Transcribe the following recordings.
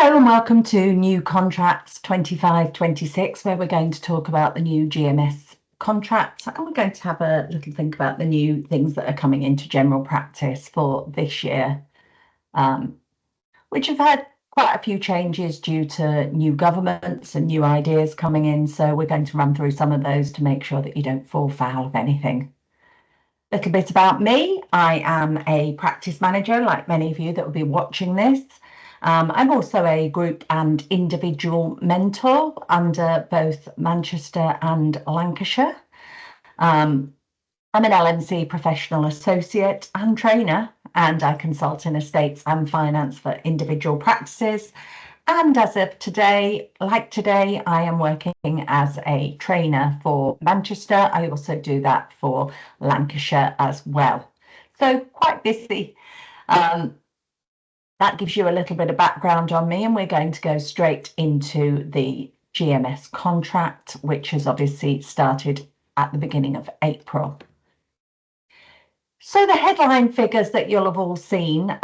Hello and welcome to New Contracts 25-26, where we're going to talk about the new GMS contracts, and we're going to have a little think about the new things that are coming into general practice for this year, which have had quite a few changes due to new governments and new ideas coming in. So we're going to run through some of those to make sure that you don't fall foul of anything. A little bit about me. I am a practice manager, like many of you that will be watching this. I'm also a group and individual mentor under both Manchester and Lancashire. I'm an LMC professional associate and trainer, and I consult in estates and finance for individual practices. And as of today, I am working as a trainer for Manchester. I also do that for Lancashire as well. So quite busy. That gives you a little bit of background on me, and we're going to go straight into the GMS contract, which has obviously started at the beginning of April. So the headline figures that you'll have all seen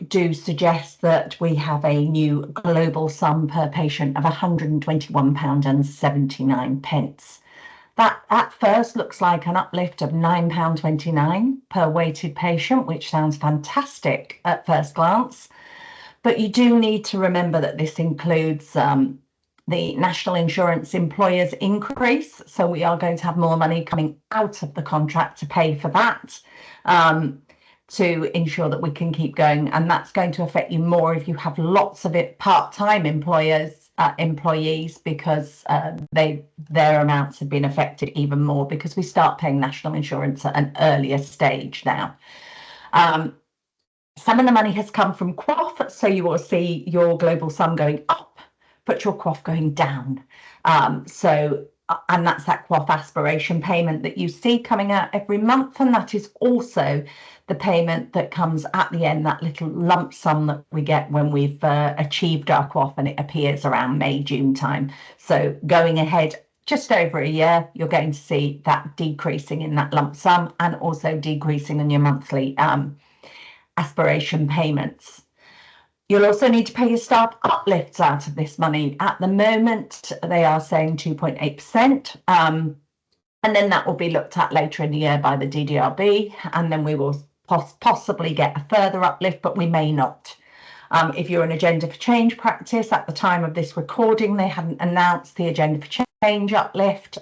do suggest that we have a new global sum per patient of £121.79. That at first looks like an uplift of £9.29 per weighted patient, which sounds fantastic at first glance. But you do need to remember that this includes the National Insurance Employers increase. So we are going to have more money coming out of the contract to pay for that, to ensure that we can keep going. And that's going to affect you more if you have lots of part-time employees, because their amounts have been affected even more because we start paying national insurance at an earlier stage now. Some of the money has come from QOF, so you will see your global sum going up, but your QOF going down. And that's that QOF aspiration payment that you see coming out every month, and that is also the payment that comes at the end, that little lump sum that we get when we've achieved our QOF, and it appears around May, June time. So going ahead just over a year, you're going to see that decreasing in that lump sum and also decreasing in your monthly aspiration payments. You'll also need to pay your staff uplifts out of this money. At the moment, they are saying 2.8%, and then that will be looked at later in the year by the DDRB, and then we will possibly get a further uplift, but we may not. If you're an Agenda for Change practice, at the time of this recording, they haven't announced the Agenda for Change uplift.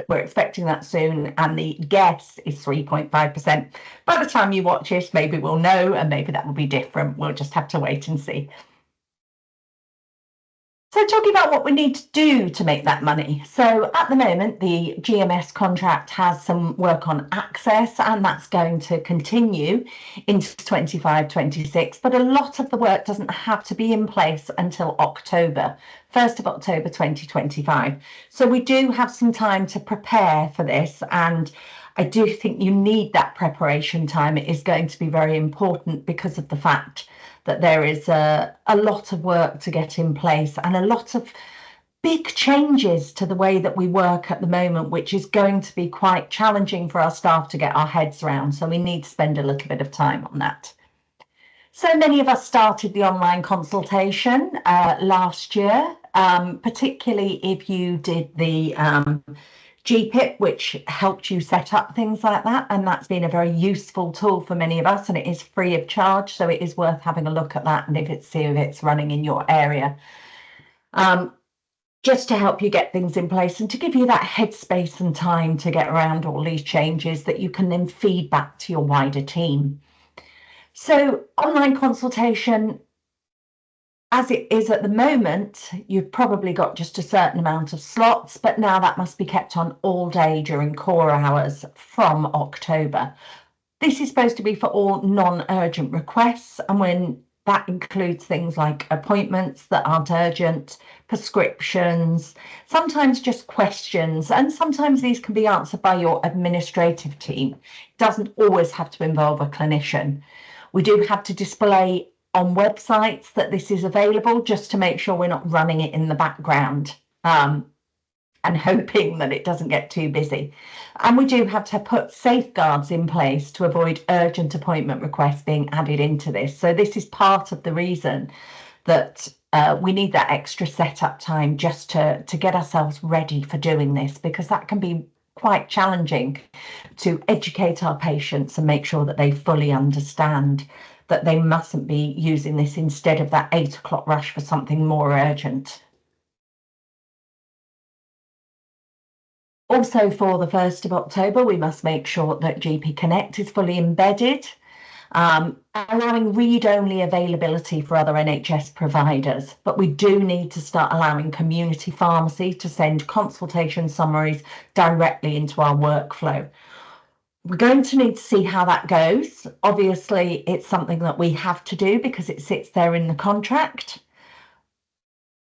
We're expecting that soon, and the guess is 3.5%. By the time you watch it, maybe we'll know, and maybe that will be different. We'll just have to wait and see. So talking about what we need to do to make that money. So at the moment, the GMS contract has some work on access, and that's going to continue into 25-26, but a lot of the work doesn't have to be in place until October, 1st of October 2025. So we do have some time to prepare for this, and I do think you need that preparation time. It is going to be very important because of the fact that there is a lot of work to get in place and a lot of big changes to the way that we work at the moment, which is going to be quite challenging for our staff to get our heads around. So we need to spend a little bit of time on that. So many of us started the online consultation last year, particularly if you did the GPIP, which helped you set up things like that, and that's been a very useful tool for many of us, and it is free of charge, so it is worth having a look at that, and see if it's running in your area, just to help you get things in place and to give you that headspace and time to get around all these changes that you can then feed back to your wider team. So online consultation, as it is at the moment, you've probably got just a certain amount of slots, but now that must be kept on all day during core hours from October. This is supposed to be for all non-urgent requests, and when that includes things like appointments that aren't urgent, prescriptions, sometimes just questions, and sometimes these can be answered by your administrative team. It doesn't always have to involve a clinician. We do have to display on websites that this is available, just to make sure we're not running it in the background and hoping that it doesn't get too busy. And we do have to put safeguards in place to avoid urgent appointment requests being added into this. So this is part of the reason that we need that extra setup time just to get ourselves ready for doing this, because that can be quite challenging to educate our patients and make sure that they fully understand that they mustn't be using this instead of that 8 o'clock rush for something more urgent. Also, for the 1st of October, we must make sure that GP Connect is fully embedded, allowing read-only availability for other NHS providers. But we do need to start allowing community pharmacy to send consultation summaries directly into our workflow. We're going to need to see how that goes. Obviously, it's something that we have to do because it sits there in the contract.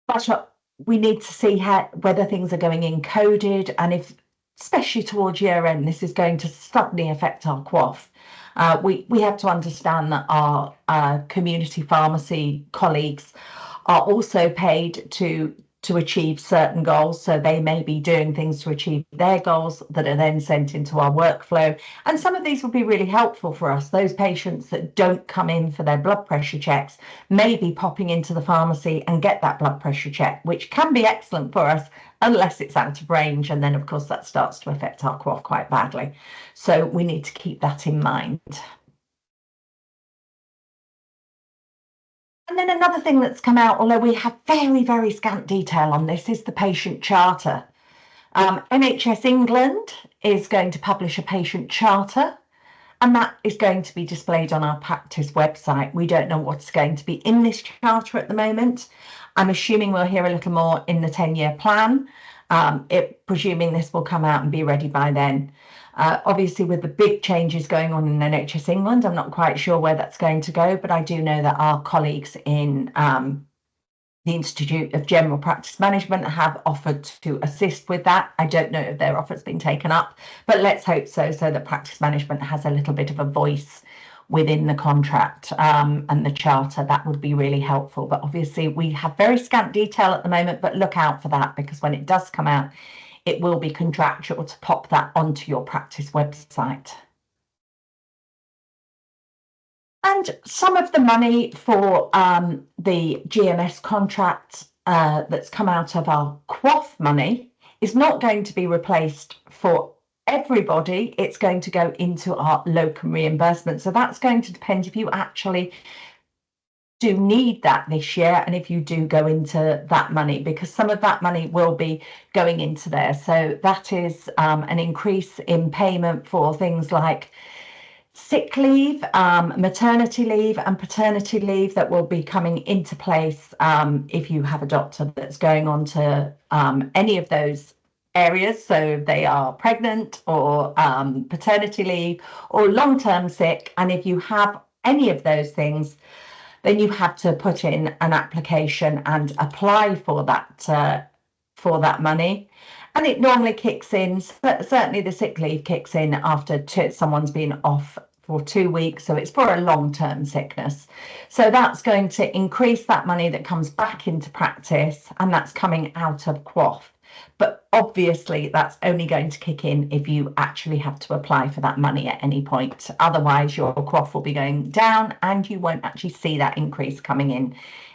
But we need to see whether things are going encoded, and if, especially towards year end, this is going to suddenly affect our QOF. We have to understand that our community pharmacy colleagues are also paid to achieve certain goals, so they may be doing things to achieve their goals that are then sent into our workflow, and some of these will be really helpful for us. Those patients that don't come in for their blood pressure checks may be popping into the pharmacy and get that blood pressure check, which can be excellent for us unless it's out of range, and then of course that starts to affect our QOF quite badly. So we need to keep that in mind. And then another thing that's come out, although we have very, very scant detail on this, is the patient charter. NHS England is going to publish a patient charter, and that is going to be displayed on our practice website. We don't know what's going to be in this charter at the moment. I'm assuming we'll hear a little more in the 10-year plan, presuming this will come out and be ready by then. Obviously, with the big changes going on in NHS England, I'm not quite sure where that's going to go, but I do know that our colleagues in the Institute of General Practice Management have offered to assist with that. I don't know if their offer's been taken up, but let's hope so that practice management has a little bit of a voice within the contract and the charter. That would be really helpful. But obviously we have very scant detail at the moment, but look out for that, because when it does come out, it will be contractual to pop that onto your practice website. And some of the money for the GMS contract that's come out of our QOF money is not going to be replaced for everybody. It's going to go into our locum reimbursement. So that's going to depend if you actually do need that this year, and if you do go into that money, because some of that money will be going into there. So that is an increase in payment for things like sick leave, maternity leave and paternity leave that will be coming into place if you have a doctor that's going on to any of those areas. So they are pregnant or paternity leave or long-term sick. And if you have any of those things, then you have to put in an application and apply for that money. And it normally kicks in, certainly the sick leave kicks in after someone's been off for 2 weeks, so it's for a long-term sickness. So that's going to increase that money that comes back into practice, and that's coming out of QOF. But obviously that's only going to kick in if you actually have to apply for that money at any point. Otherwise your QOF will be going down and you won't actually see that increase coming in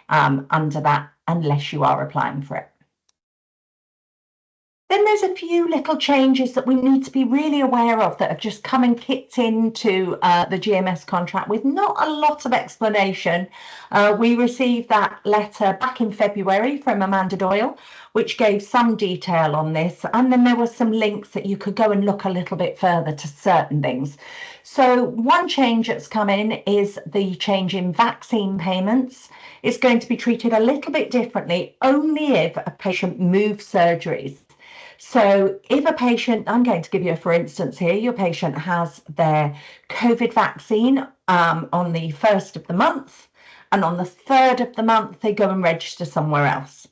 under that unless you are applying for it. Then there's a few little changes that we need to be really aware of that have just come and kicked into the GMS contract with not a lot of explanation. We received that letter back in February from Amanda Doyle, which gave some detail on this. And then there were some links that you could go and look a little bit further to certain things. So one change that's come in is the change in vaccine payments. It's going to be treated a little bit differently only if a patient moves surgeries. So if a patient, I'm going to give you, for instance here, your patient has their COVID vaccine on the 1st of the month, and on the 3rd of the month, they go and register somewhere else.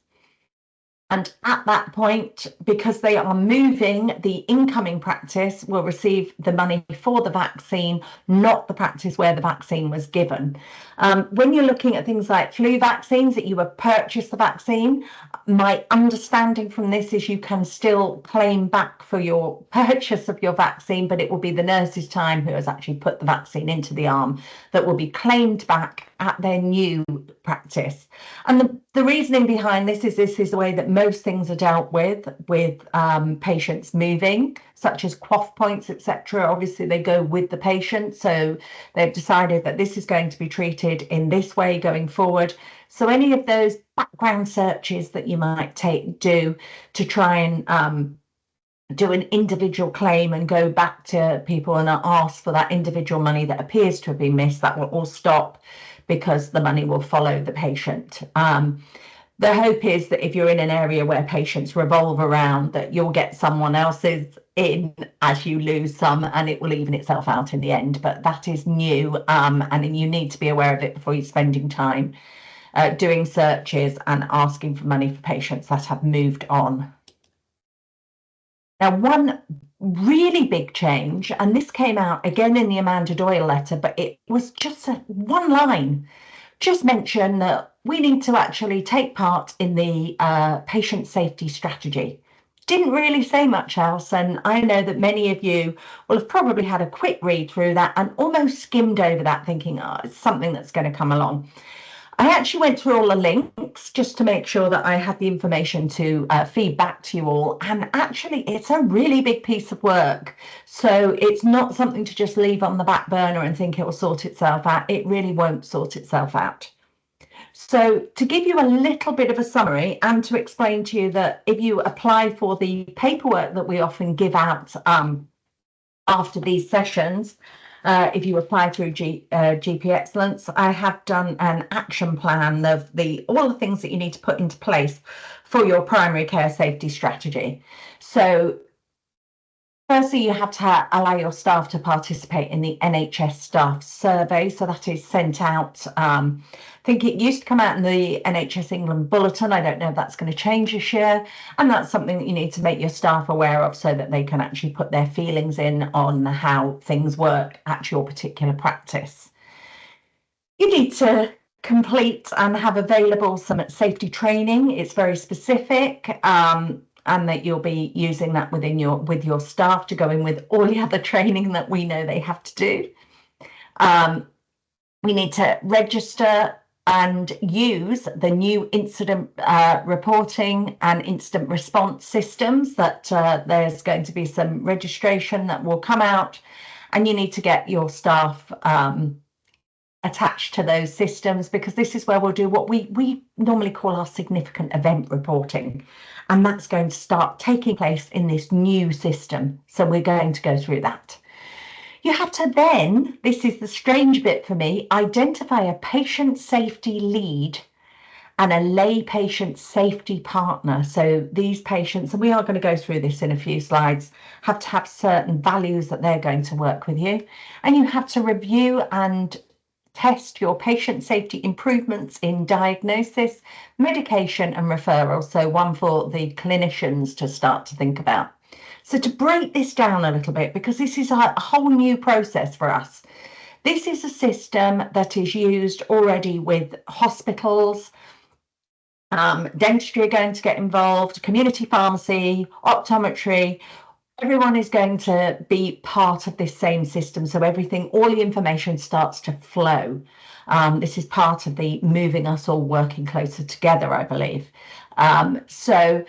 And at that point, because they are moving, the incoming practice will receive the money for the vaccine, not the practice where the vaccine was given. When you're looking at things like flu vaccines, that you have purchased the vaccine, my understanding from this is you can still claim back for your purchase of your vaccine, but it will be the nurse's time who has actually put the vaccine into the arm that will be claimed back at their new practice. And the reasoning behind this is the way that most things are dealt with patients moving, such as quaff points, etc. Obviously, they go with the patient, so they've decided that this is going to be treated in this way going forward. So any of those background searches that you might do to try and do an individual claim and go back to people and ask for that individual money that appears to have been missed, that will all stop, because the money will follow the patient. The hope is that if you're in an area where patients revolve around, that you'll get someone else's in as you lose some, and it will even itself out in the end. But that is new, and you need to be aware of it before you're spending time doing searches and asking for money for patients that have moved on. Now, one really big change, and this came out again in the Amanda Doyle letter, but it was just one line, just mention that we need to actually take part in the patient safety strategy. Didn't really say much else, and I know that many of you will have probably had a quick read through that and almost skimmed over that, thinking, oh, it's something that's going to come along. I actually went through all the links just to make sure that I had the information to feed back to you all. And actually, it's a really big piece of work. So it's not something to just leave on the back burner and think it will sort itself out. It really won't sort itself out. So to give you a little bit of a summary and to explain to you that if you apply for the paperwork that we often give out after these sessions, if you apply through GP Excellence, I have done an action plan of all the things that you need to put into place for your primary care safety strategy. So firstly, you have to allow your staff to participate in the NHS staff survey. So that is sent out. I think it used to come out in the NHS England bulletin. I don't know if that's going to change this year. And that's something that you need to make your staff aware of so that they can actually put their feelings in on how things work at your particular practice. You need to complete and have available some safety training. It's very specific. And that you'll be using that with your staff to go in with all the other training that we know they have to do. We need to register and use the new incident reporting and incident response systems that there's going to be some registration that will come out, and you need to get your staff attached to those systems, because this is where we'll do what we normally call our significant event reporting, and that's going to start taking place in this new system. So we're going to go through that. You have to then, this is the strange bit for me, identify a patient safety lead and a lay patient safety partner. So these patients, and we are going to go through this in a few slides, have to have certain values that they're going to work with you. And you have to review and test your patient safety improvements in diagnosis, medication and referral. So one for the clinicians to start to think about. So to break this down a little bit, because this is a whole new process for us. This is a system that is used already with hospitals. Dentistry are going to get involved, community pharmacy, optometry. Everyone is going to be part of this same system. So everything, all the information starts to flow. This is part of the moving us all working closer together, I believe. So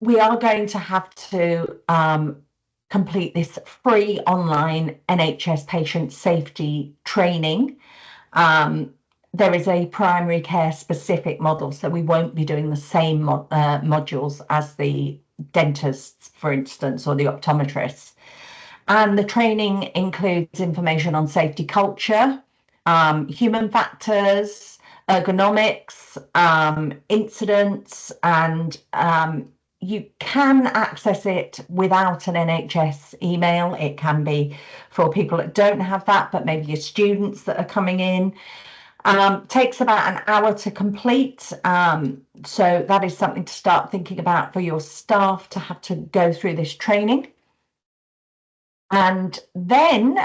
we are going to have to complete this free online NHS patient safety training. There is a primary care specific model, so we won't be doing the same modules as the dentists, for instance, or the optometrists. And the training includes information on safety culture, human factors, ergonomics, incidents, and you can access it without an NHS email. It can be for people that don't have that, but maybe your students that are coming in. Takes about an hour to complete. So that is something to start thinking about for your staff to have to go through this training. And then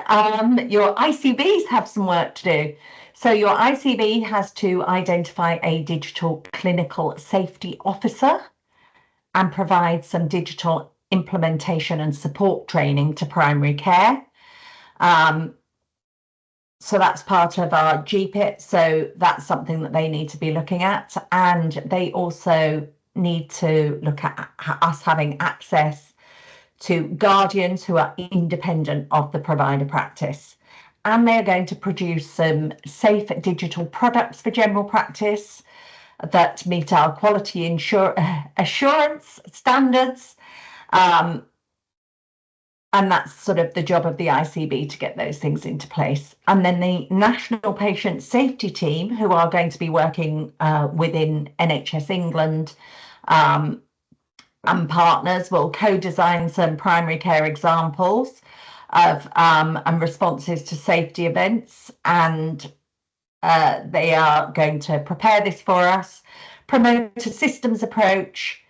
your ICBs have some work to do. So your ICB has to identify a digital clinical safety officer and provide some digital implementation and support training to primary care. So that's part of our GPIT. So that's something that they need to be looking at. And they also need to look at us having access to guardians who are independent of the provider practice. And they're going to produce some safe digital products for general practice that meet our quality assurance standards. And that's sort of the job of the ICB to get those things into place. And then the National Patient Safety Team, who are going to be working within NHS England and partners, will co-design some primary care examples of and responses to safety events. And they are going to prepare this for us, promote a systems approach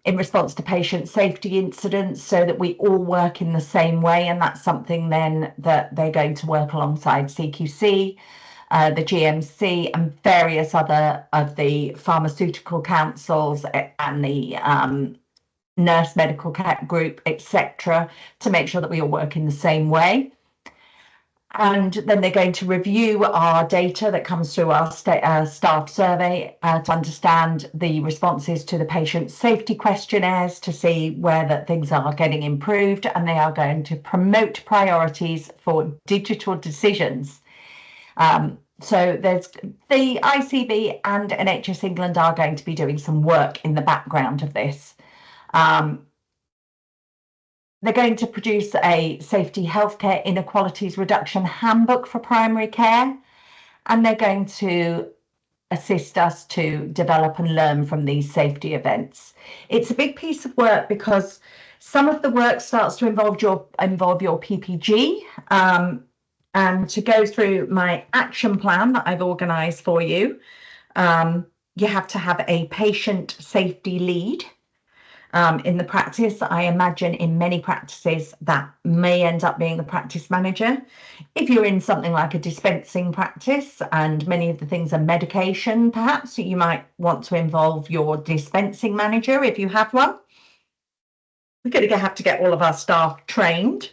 in response to patient safety incidents so that we all work in the same way. And that's something then that they're going to work alongside CQC, the GMC and various other of the pharmaceutical councils and the nurse medical group, etc., to make sure that we all work in the same way. And then they're going to review our data that comes through our staff survey to understand the responses to the patient safety questionnaires to see where that things are getting improved. And they are going to promote priorities for digital decisions. So there's the ICB and NHS England are going to be doing some work in the background of this. They're going to produce a safety healthcare inequalities reduction handbook for primary care, and they're going to assist us to develop and learn from these safety events. It's a big piece of work because some of the work starts to involve your PPG, and to go through my action plan that I've organised for you, you have to have a patient safety lead. In the practice, I imagine in many practices that may end up being the practice manager. If you're in something like a dispensing practice and many of the things are medication, perhaps you might want to involve your dispensing manager if you have one. We're going to have to get all of our staff trained.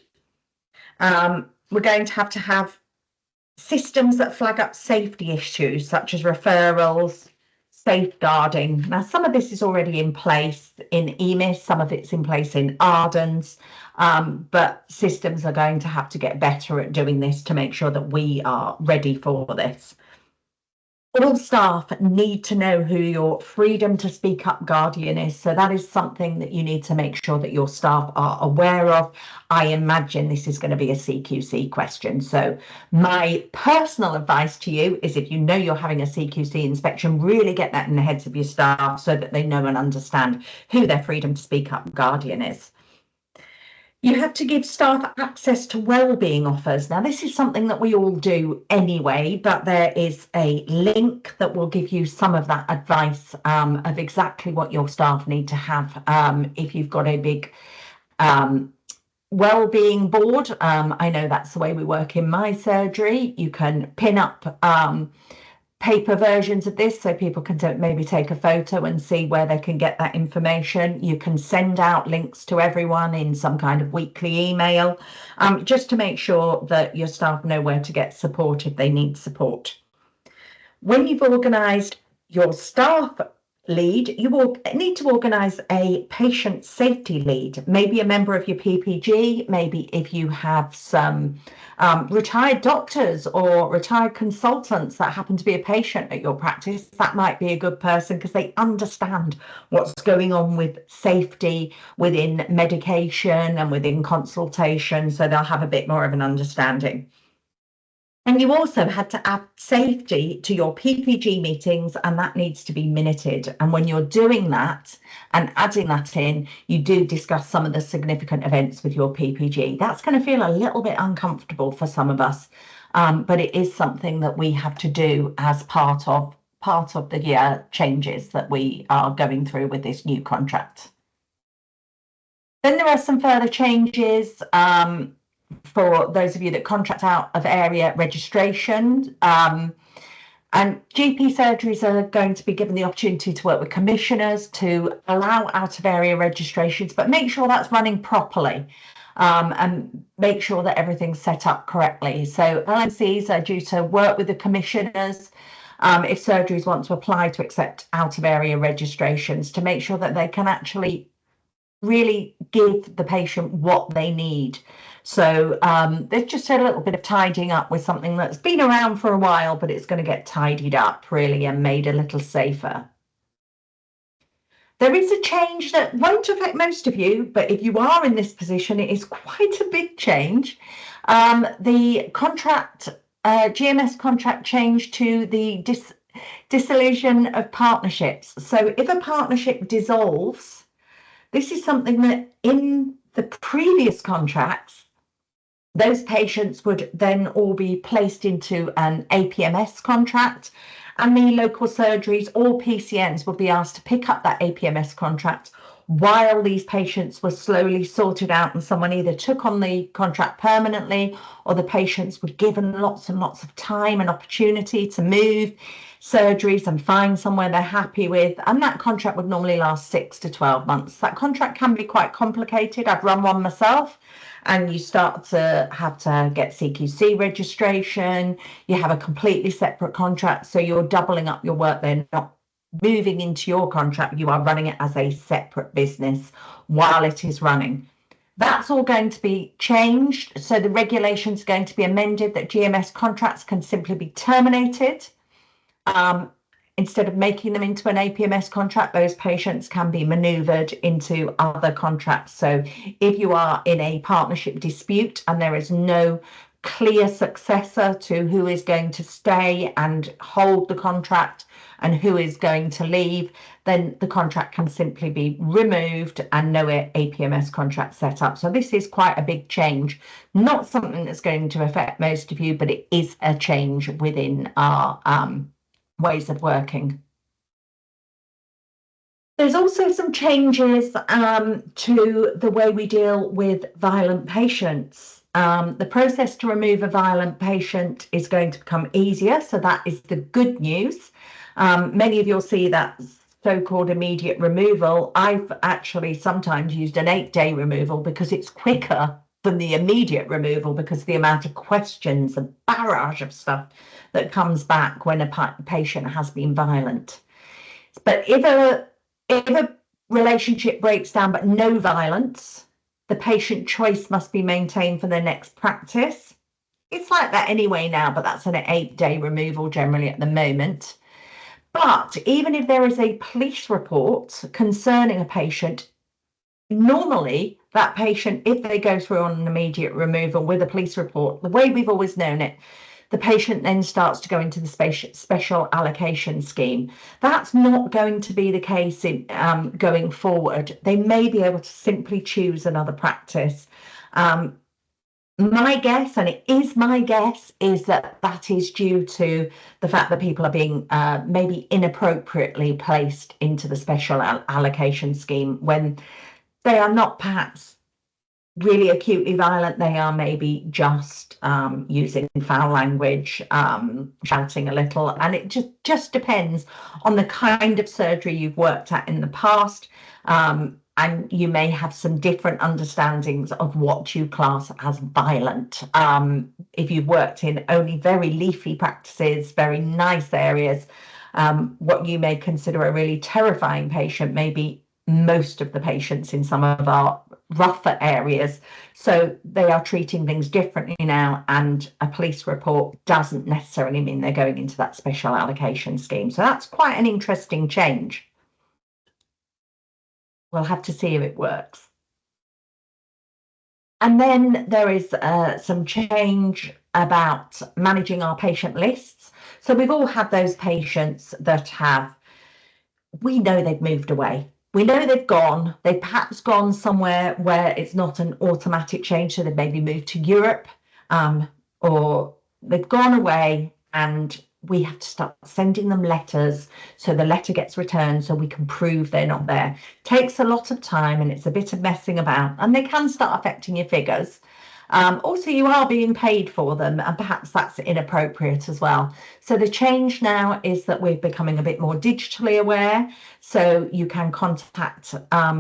We're going to have systems that flag up safety issues such as referrals, safeguarding. Now, some of this is already in place in EMIS, some of it's in place in Ardens, but systems are going to have to get better at doing this to make sure that we are ready for this. All staff need to know who your freedom to speak up guardian is. So that is something that you need to make sure that your staff are aware of. I imagine this is going to be a CQC question. So my personal advice to you is if you know you're having a CQC inspection, really get that in the heads of your staff so that they know and understand who their freedom to speak up guardian is. You have to give staff access to wellbeing offers. Now, this is something that we all do anyway, but there is a link that will give you some of that advice of exactly what your staff need to have. If you've got a big wellbeing board, I know that's the way we work in my surgery. You can pin up paper versions of this so people can maybe take a photo and see where they can get that information. You can send out links to everyone in some kind of weekly email, just to make sure that your staff know where to get support if they need support. When you've organised your staff lead, you will need to organise a patient safety lead, maybe a member of your PPG, maybe if you have some retired doctors or retired consultants that happen to be a patient at your practice, that might be a good person because they understand what's going on with safety within medication and within consultation, so they'll have a bit more of an understanding. And you also had to add safety to your PPG meetings, and that needs to be minuted. And when you're doing that and adding that in, you do discuss some of the significant events with your PPG. That's going to feel a little bit uncomfortable for some of us, but it is something that we have to do as part of the changes that we are going through with this new contract. Then there are some further changes for those of you that contract out of area registration. And GP surgeries are going to be given the opportunity to work with commissioners to allow out of area registrations, but make sure that's running properly and make sure that everything's set up correctly. So LMCs are due to work with the commissioners if surgeries want to apply to accept out of area registrations to make sure that they can actually really give the patient what they need. So there's just a little bit of tidying up with something that's been around for a while, but it's going to get tidied up really and made a little safer. There is a change that won't affect most of you, but if you are in this position, it is quite a big change. The contract, GMS contract changed to the dissolution of partnerships. So if a partnership dissolves, this is something that in the previous contracts, those patients would then all be placed into an APMS contract, and the local surgeries or PCNs would be asked to pick up that APMS contract while these patients were slowly sorted out and someone either took on the contract permanently or the patients were given lots and lots of time and opportunity to move surgeries and find somewhere they're happy with, and that contract would normally last 6 to 12 months. That contract can be quite complicated. I've run one myself, and you start to have to get CQC registration. You have a completely separate contract, so you're doubling up your work then, not moving into your contract. You are running it as a separate business while it is running. That's all going to be changed. So the regulations are going to be amended that GMS contracts can simply be terminated. Instead of making them into an APMS contract, those patients can be maneuvered into other contracts. So if you are in a partnership dispute and there is no clear successor to who is going to stay and hold the contract and who is going to leave, then the contract can simply be removed and no APMS contract set up. So this is quite a big change, not something that's going to affect most of you, but it is a change within our ways of working. There's also some changes to the way we deal with violent patients. The process to remove a violent patient is going to become easier, so that is the good news. Many of you'll see that so-called immediate removal. I've actually sometimes used an 8-day removal because it's quicker than the immediate removal because the amount of questions, a barrage of stuff that comes back when a patient has been violent. But if a relationship breaks down but no violence, the patient choice must be maintained for their next practice. It's like that anyway now, but that's an 8-day removal generally at the moment. But even if there is a police report concerning a patient, normally that patient, if they go through on an immediate removal with a police report, the way we've always known it, the patient then starts to go into the special allocation scheme. That's not going to be the case in going forward. They may be able to simply choose another practice. My guess, and it is my guess, is that that is due to the fact that people are being maybe inappropriately placed into the special allocation scheme when they are not perhaps really acutely violent. They are maybe just using foul language, shouting a little, and it just depends on the kind of surgery you've worked at in the past. And you may have some different understandings of what you class as violent. If you've worked in only very leafy practices, very nice areas, what you may consider a really terrifying patient may be most of the patients in some of our rougher areas. So they are treating things differently now, and a police report doesn't necessarily mean they're going into that special allocation scheme. So that's quite an interesting change. We'll have to see if it works. And then there is some change about managing our patient lists. So we've all had those patients that we know they've moved away. We know they've gone. They've perhaps gone somewhere where it's not an automatic change. So they've maybe moved to Europe, or they've gone away, and we have to start sending them letters. So the letter gets returned so we can prove they're not there. Takes a lot of time, and it's a bit of messing about, and they can start affecting your figures. Also, you are being paid for them, and perhaps that's inappropriate as well. So the change now is that we're becoming a bit more digitally aware. So you can contact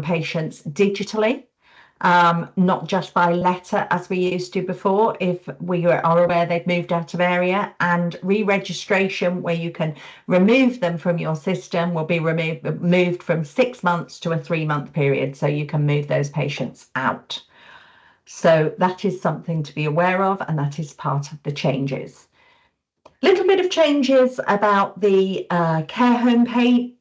patients digitally, not just by letter as we used to before, if we are aware they've moved out of area. And re-registration, where you can remove them from your system, will be moved from 6 months to a 3-month period. So you can move those patients out. So that is something to be aware of, and that is part of the changes. Little bit of changes about the care home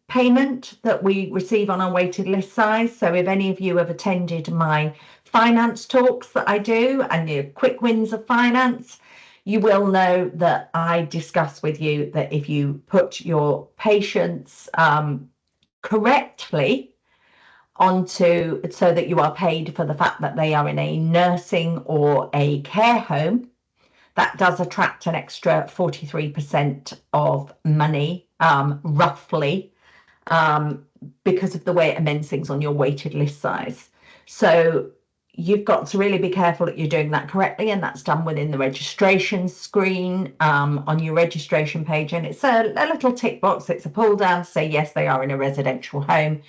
payment that we receive on our weighted list size. So if any of you have attended my finance talks that I do, and your quick wins of finance, you will know that I discuss with you that if you put your patients correctly onto, so that you are paid for the fact that they are in a nursing or a care home, that does attract an extra 43% of money, roughly, because of the way it amends things on your weighted list size. So you've got to really be careful that you're doing that correctly, and that's done within the registration screen on your registration page. And it's a little tick box, it's a pull down to say yes, they are in a residential home.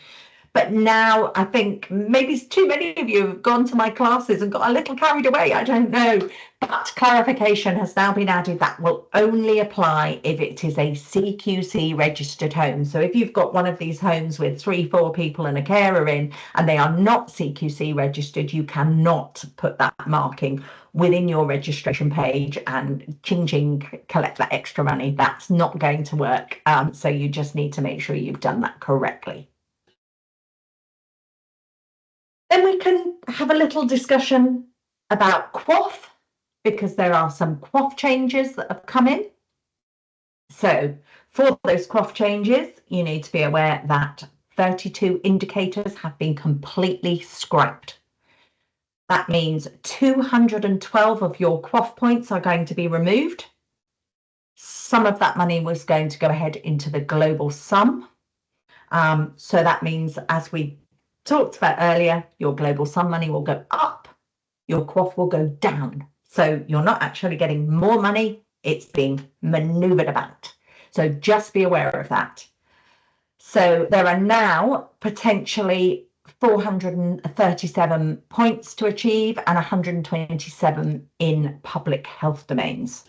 But now I think maybe too many of you have gone to my classes and got a little carried away, I don't know. But clarification has now been added that will only apply if it is a CQC registered home. So if you've got one of these homes with 3-4 people and a carer in, and they are not CQC registered, you cannot put that marking within your registration page and ching, collect that extra money. That's not going to work. So you just need to make sure you've done that correctly. Then we can have a little discussion about QOF, because there are some QOF changes that have come in. So for those QOF changes, you need to be aware that 32 indicators have been completely scrapped. That means 212 of your QOF points are going to be removed. Some of that money was going to go ahead into the global sum. So that means, as we talked about earlier, your global sum money will go up, your QOF will go down. So you're not actually getting more money, it's being maneuvered about. So just be aware of that. So there are now potentially 437 points to achieve and 127 in public health domains.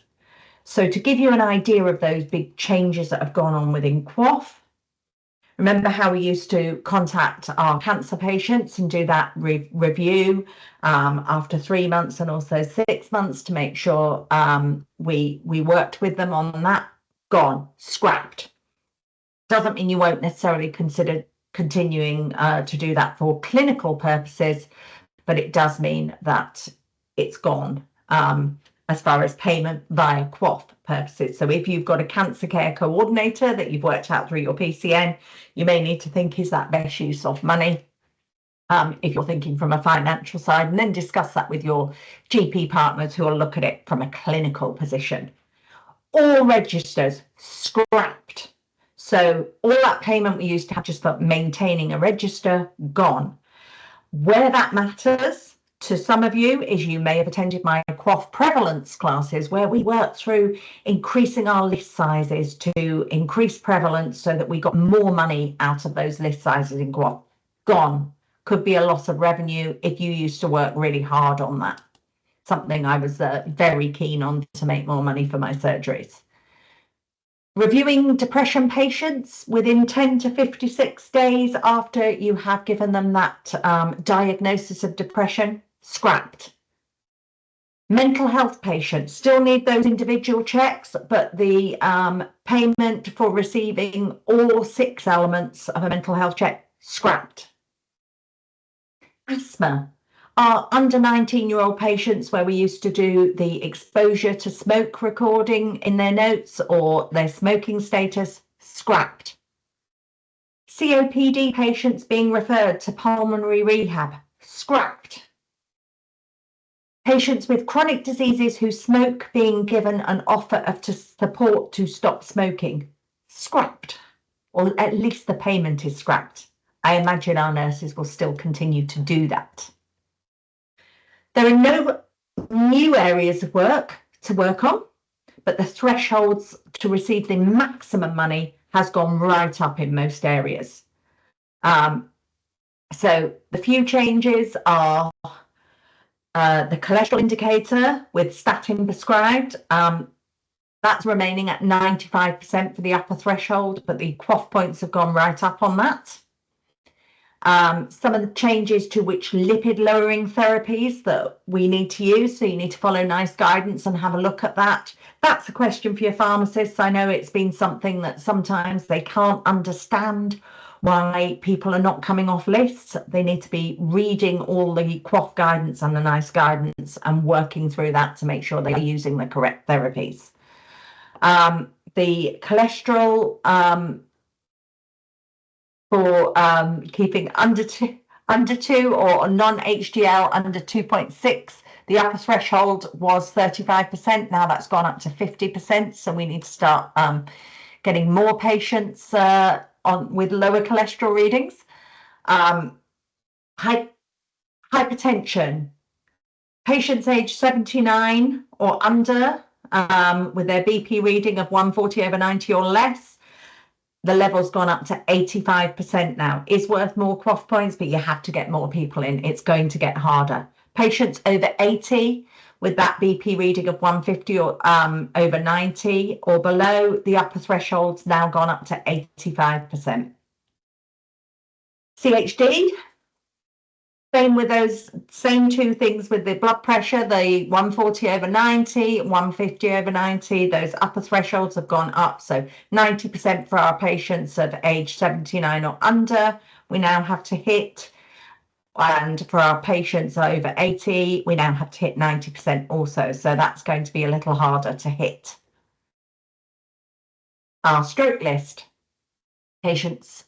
So to give you an idea of those big changes that have gone on within QOF, remember how we used to contact our cancer patients and do that review after 3 months and also 6 months to make sure we worked with them on that? Gone, scrapped. Doesn't mean you won't necessarily consider continuing to do that for clinical purposes, but it does mean that it's gone as far as payment via QOF purposes. So if you've got a cancer care coordinator that you've worked out through your PCN, you may need to think, is that best use of money? If you're thinking from a financial side, and then discuss that with your GP partners who will look at it from a clinical position. All registers scrapped. So all that payment we used to have just for maintaining a register, gone. Where that matters to some of you is you may have attended my QOF prevalence classes, where we worked through increasing our list sizes to increase prevalence so that we got more money out of those list sizes in QOF. Gone. Could be a loss of revenue if you used to work really hard on that. Something I was very keen on, to make more money for my surgeries. Reviewing depression patients within 10 to 56 days after you have given them that diagnosis of depression, scrapped. Mental health patients still need those individual checks, but the payment for receiving all 6 elements of a mental health check, scrapped. Asthma. Our under 19-year-old patients where we used to do the exposure to smoke recording in their notes or their smoking status, scrapped. COPD patients being referred to pulmonary rehab, scrapped. Patients with chronic diseases who smoke being given an offer of support to stop smoking, scrapped, or at least the payment is scrapped. I imagine our nurses will still continue to do that. There are no new areas of work to work on, but the thresholds to receive the maximum money has gone right up in most areas. So the few changes are the cholesterol indicator with statin prescribed. That's remaining at 95% for the upper threshold, but the QOF points have gone right up on that. Some of the changes to which lipid lowering therapies that we need to use. So you need to follow NICE guidance and have a look at that. That's a question for your pharmacists. I know it's been something that sometimes they can't understand why people are not coming off lists. They need to be reading all the QOF guidance and the NICE guidance and working through that to make sure they're using the correct therapies. The cholesterol for keeping under two or non-HDL under 2.6. The upper threshold was 35%. Now that's gone up to 50%. So we need to start getting more patients with lower cholesterol readings. Hypertension. Patients aged 79 or under with their BP reading of 140/90 or less. The level's gone up to 85% now. Is worth more QOF points, but you have to get more people in. It's going to get harder. Patients over 80 with that BP reading of 150 or over 90 or below, the upper threshold's now gone up to 85%. CHD, same with those same two things with the blood pressure, the 140/90, 150/90, those upper thresholds have gone up. So 90% for our patients of age 79 or under, we now have to hit. And for our patients over 80, we now have to hit 90% also. So that's going to be a little harder to hit. Our stroke list. Patients,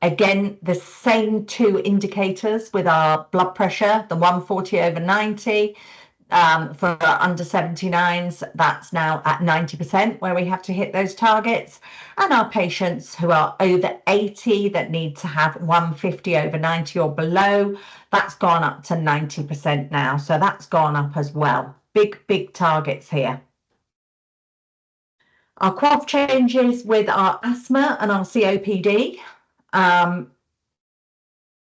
again, the same two indicators with our blood pressure, the 140/90 for under 79s, that's now at 90% where we have to hit those targets. And our patients who are over 80 that need to have 150/90 or below, that's gone up to 90% now. So that's gone up as well. Big targets here. Our QOF changes with our asthma and our COPD.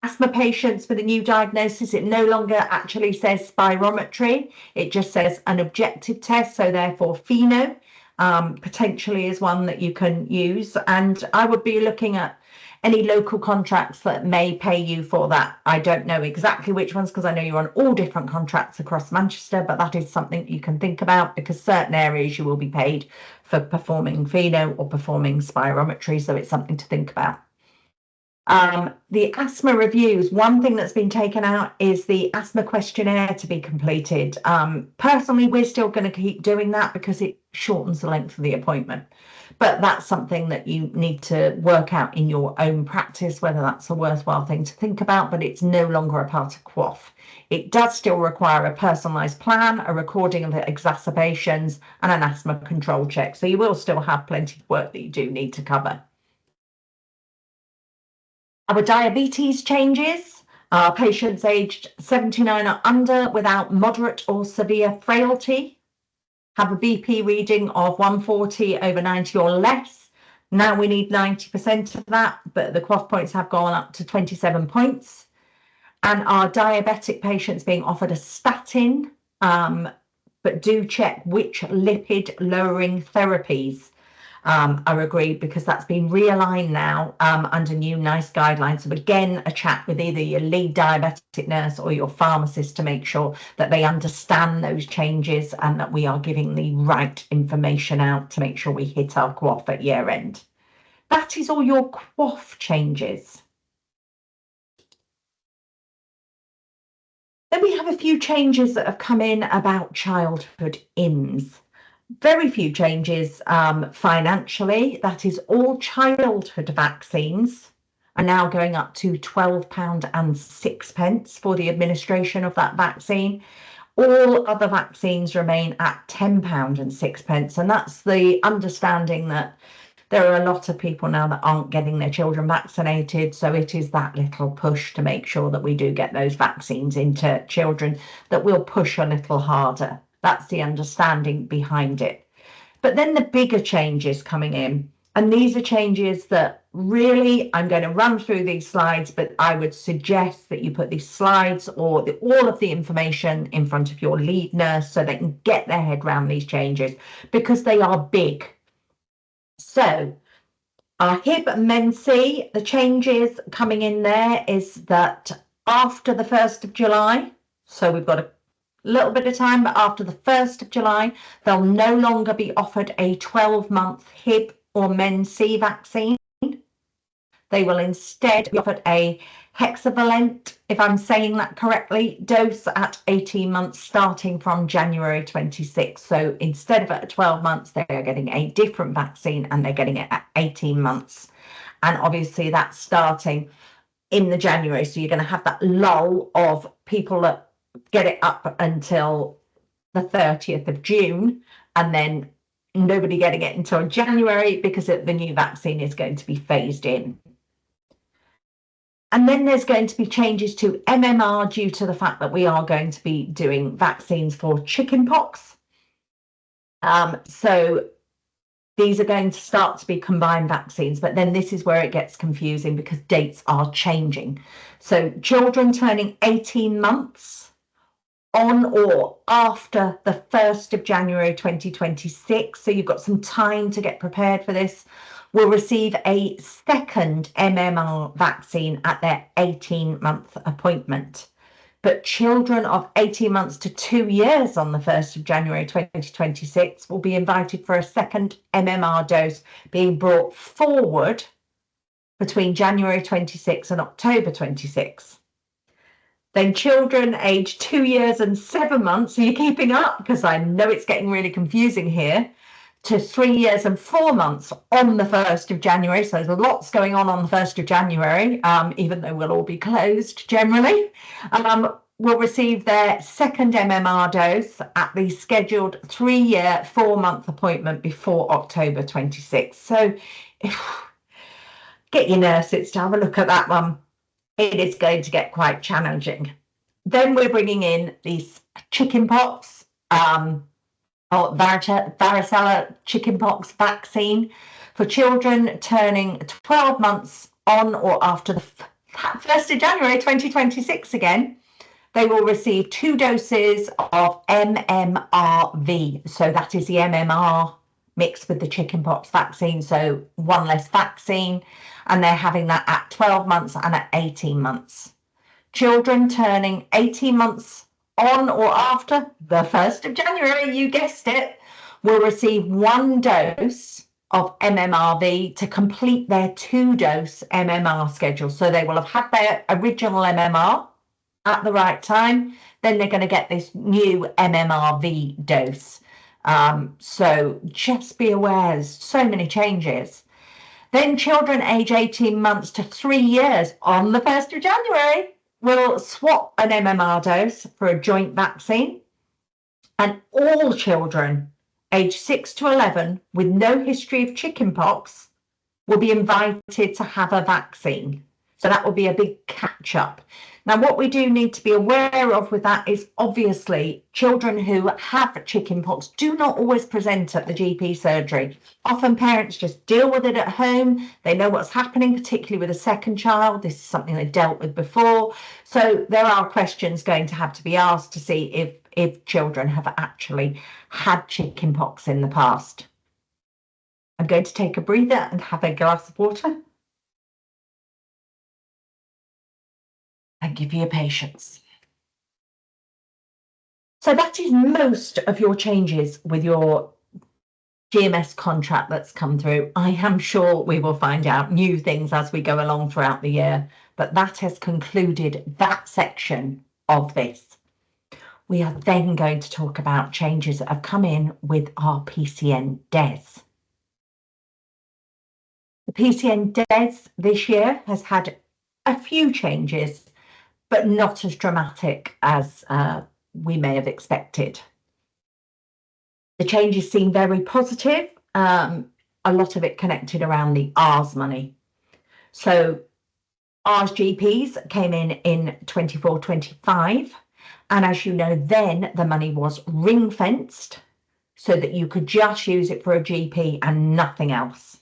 Asthma patients with a new diagnosis, it no longer actually says spirometry. It just says an objective test. So therefore FeNO potentially is one that you can use. And I would be looking at any local contracts that may pay you for that. I don't know exactly which ones because I know you're on all different contracts across Manchester, but that is something you can think about because certain areas you will be paid for performing FeNO or performing spirometry. So it's something to think about. The asthma reviews, one thing that's been taken out is the asthma questionnaire to be completed. Personally, we're still going to keep doing that because it shortens the length of the appointment. But that's something that you need to work out in your own practice, whether that's a worthwhile thing to think about, but it's no longer a part of QOF. It does still require a personalised plan, a recording of the exacerbations and an asthma control check. So you will still have plenty of work that you do need to cover. Our diabetes changes. Our patients aged 79 or under without moderate or severe frailty have a BP reading of 140/90 or less. Now we need 90% of that, but the QOF points have gone up to 27 points. And our diabetic patients being offered a statin, but do check which lipid lowering therapies are agreed because that's been realigned now under new NICE guidelines. So again, a chat with either your lead diabetic nurse or your pharmacist to make sure that they understand those changes and that we are giving the right information out to make sure we hit our QOF at year end. That is all your QOF changes. Then we have a few changes that have come in about childhood IMS. Very few changes financially. That is, all childhood vaccines are now going up to £12.06 for the administration of that vaccine. All other vaccines remain at £10.06, and that's the understanding that there are a lot of people now that aren't getting their children vaccinated, so it is that little push to make sure that we do get those vaccines into children that will push a little harder. That's the understanding behind it. But then the bigger changes coming in, and these are changes that really, I'm going to run through these slides, but I would suggest that you put these slides or all of the information in front of your lead nurse so they can get their head around these changes, because they are big. So our HIB and MENC, the changes coming in there is that after the 1st of July, so we've got a little bit of time, but after the 1st of July, they'll no longer be offered a 12-month HIB or MENC vaccine. They will instead be offered a hexavalent, if I'm saying that correctly, dose at 18 months starting from January 26. So instead of at 12 months, they are getting a different vaccine and they're getting it at 18 months. And obviously that's starting in the January. So you're going to have that lull of people that get it up until the 30th of June and then nobody getting it until January because the new vaccine is going to be phased in. And then there's going to be changes to MMR due to the fact that we are going to be doing vaccines for chickenpox. So these are going to start to be combined vaccines, but then this is where it gets confusing because dates are changing. So children turning 18 months on or after the 1st of January 2026, so you've got some time to get prepared for this, will receive a second MMR vaccine at their 18-month appointment. But children of 18 months to 2 years on the 1st of January 2026 will be invited for a second MMR dose being brought forward between January 26 and October 26. Then children aged 2 years and 7 months, are you keeping up? Because I know it's getting really confusing here, to 3 years and 4 months on the 1st of January. So there's lots going on the 1st of January, even though we'll all be closed generally, will receive their second MMR dose at the scheduled 3-year, 4-month appointment before October 26. So get your nurses to have a look at that one. It is going to get quite challenging. Then we're bringing in these chickenpox, or varicella chickenpox vaccine for children turning 12 months on or after the 1st of January 2026 again. They will receive 2 doses of MMRV. So that is the MMR mixed with the chickenpox vaccine. So 1 less vaccine, and they're having that at 12 months and at 18 months. Children turning 18 months on or after the 1st of January, you guessed it, will receive 1 dose of MMRV to complete their 2-dose MMR schedule. So they will have had their original MMR at the right time, then they're going to get this new MMRV dose. So just be aware, there's so many changes. Then children age 18 months to 3 years on the 1st of January will swap an MMR dose for a joint vaccine, and all children aged 6 to 11 with no history of chickenpox will be invited to have a vaccine. So that will be a big catch up. Now, what we do need to be aware of with that is obviously children who have chickenpox do not always present at the GP surgery. Often parents just deal with it at home. They know what's happening, particularly with a second child. This is something they dealt with before. So there are questions going to have to be asked to see if children have actually had chickenpox in the past. I'm going to take a breather and have a glass of water. Thank you for your patience. So that is most of your changes with your GMS contract that's come through. I am sure we will find out new things as we go along throughout the year, but that has concluded that section of this. We are then going to talk about changes that have come in with our PCN DES. The PCN DES this year has had a few changes, but not as dramatic as we may have expected. The changes seem very positive, a lot of it connected around the Rs money. So Rs GPs came in 24-25, and as you know, then the money was ring fenced so that you could just use it for a GP and nothing else.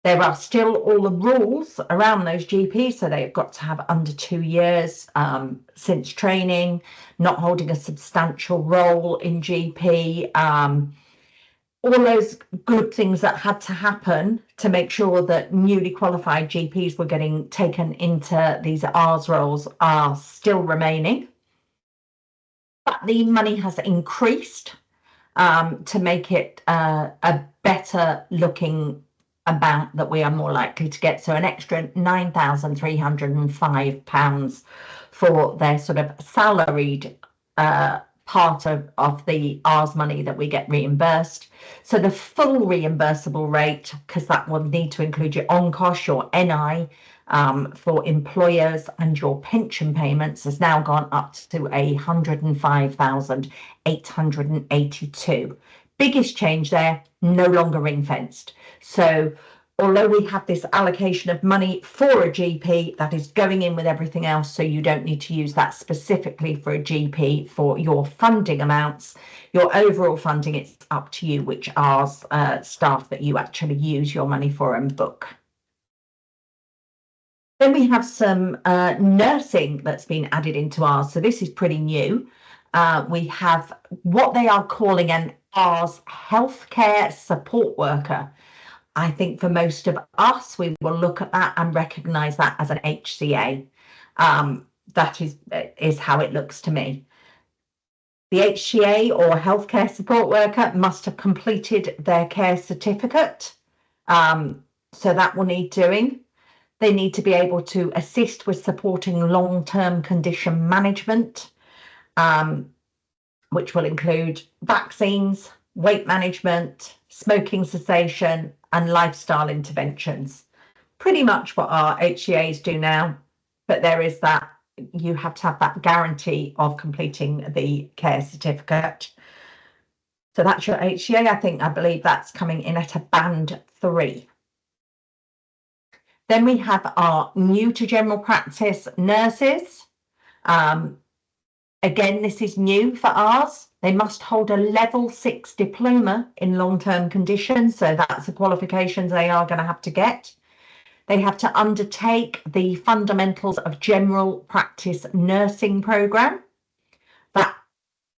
There are still all the rules around those GPs, so they've got to have under 2 years since training, not holding a substantial role in GP, all those good things that had to happen to make sure that newly qualified GPs were getting taken into these Rs roles are still remaining. But the money has increased to make it a better looking amount that we are more likely to get. So an extra £9,305 for their sort of salaried part of the Rs money that we get reimbursed. So the full reimbursable rate, because that will need to include your on-cost, your NI, for employers and your pension payments, has now gone up to 105,882. Biggest change there, no longer ring fenced. So although we have this allocation of money for a GP that is going in with everything else, so you don't need to use that specifically for a GP for your funding amounts, your overall funding, it's up to you which Rs staff that you actually use your money for and book. Then we have some nursing that's been added into Rs. So this is pretty new. We have what they are calling an Rs healthcare support worker. I think for most of us, we will look at that and recognise that as an HCA. That is how it looks to me. The HCA or healthcare support worker must have completed their care certificate. So that will need doing. They need to be able to assist with supporting long-term condition management, which will include vaccines, weight management, smoking cessation, and lifestyle interventions. Pretty much what our HCAs do now, but there is that, you have to have that guarantee of completing the care certificate. So that's your HCA. I believe that's coming in at a band 3. Then we have our new to general practice nurses. Again, this is new for ours. They must hold a level 6 diploma in long-term conditions. So that's the qualifications they are going to have to get. They have to undertake the fundamentals of general practice nursing program. That,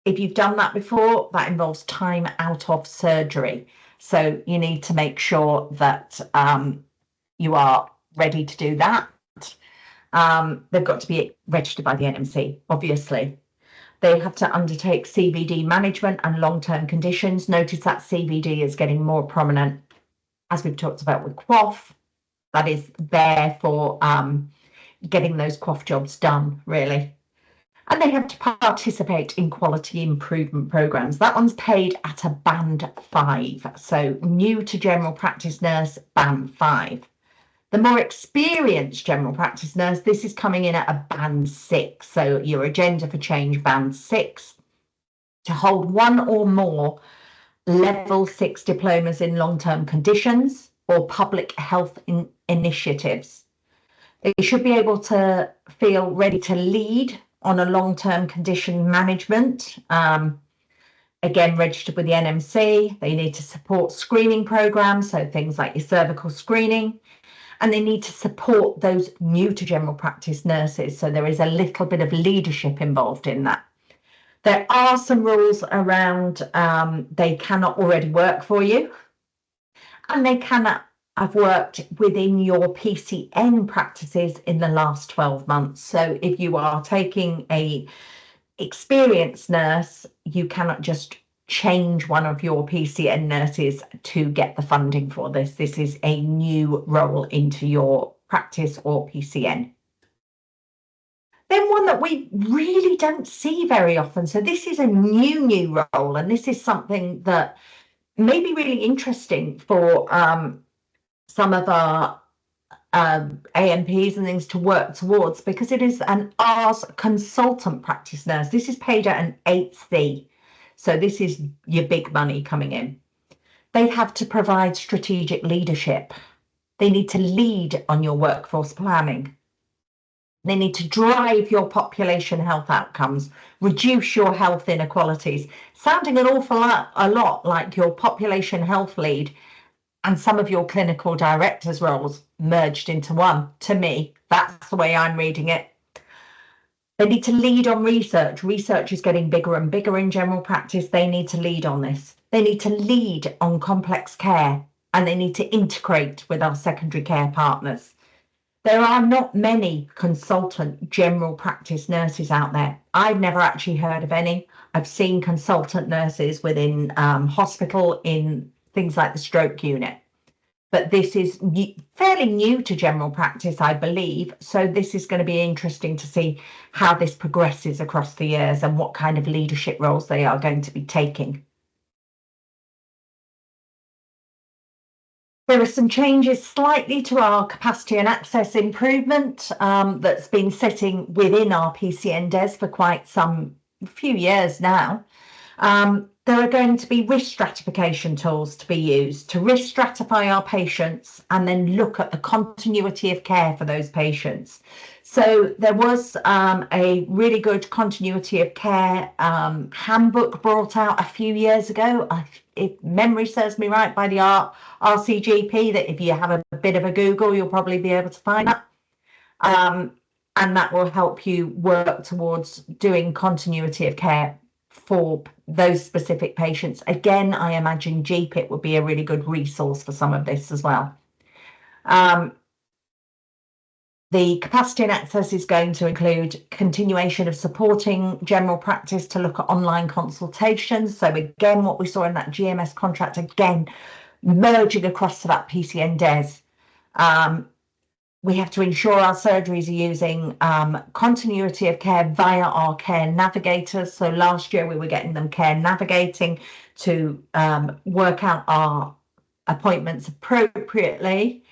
if you've done that before, that involves time out of surgery. So you need to make sure that you are ready to do that. They've got to be registered by the NMC, obviously. They have to undertake CVD management and long-term conditions. Notice that CVD is getting more prominent, as we've talked about with QOF. That is there for getting those QOF jobs done, really. And they have to participate in quality improvement programs. That one's paid at a band 5. So new to general practice nurse, band 5. The more experienced general practice nurse, this is coming in at a band 6. So your agenda for change, band 6, to hold 1 or more level 6 diplomas in long-term conditions or public health initiatives. They should be able to feel ready to lead on a long-term condition management. Again, registered with the NMC. They need to support screening programs, so things like your cervical screening. And they need to support those new to general practice nurses. So there is a little bit of leadership involved in that. There are some rules around they cannot already work for you, and they cannot have worked within your PCN practices in the last 12 months. So if you are taking a experienced nurse, you cannot just change one of your PCN nurses to get the funding for this. This is a new role into your practice or PCN. Then one that we really don't see very often. So this is a new role, and this is something that may be really interesting for some of our AMPs and things to work towards, because it is an R's consultant practice nurse. This is paid at an 8th. So this is your big money coming in. They have to provide strategic leadership. They need to lead on your workforce planning. They need to drive your population health outcomes, reduce your health inequalities, sounding an awful lot, a lot like your population health lead and some of your clinical directors' roles merged into one. To me, that's the way I'm reading it. They need to lead on research. Research is getting bigger and bigger in general practice. They need to lead on this. They need to lead on complex care, and they need to integrate with our secondary care partners. There are not many consultant general practice nurses out there. I've never actually heard of any. I've seen consultant nurses within hospital in things like the stroke unit. But this is fairly new to general practice, I believe. So this is going to be interesting to see how this progresses across the years and what kind of leadership roles they are going to be taking. There are some changes slightly to our capacity and access improvement that's been sitting within our PCN-DES for quite some few years now. There are going to be risk stratification tools to be used to risk stratify our patients and then look at the continuity of care for those patients. So there was a really good continuity of care handbook brought out a few years ago. If memory serves me right, by the RCGP, that if you have a bit of a Google, you'll probably be able to find that. And that will help you work towards doing continuity of care for those specific patients. Again, I imagine GPIT would be a really good resource for some of this as well. The capacity and access is going to include continuation of supporting general practice to look at online consultations. So again, what we saw in that GMS contract, again, merging across to that PCN-DES. We have to ensure our surgeries are using continuity of care via our care navigators. So last year we were getting them care navigating to work out our appointments appropriately.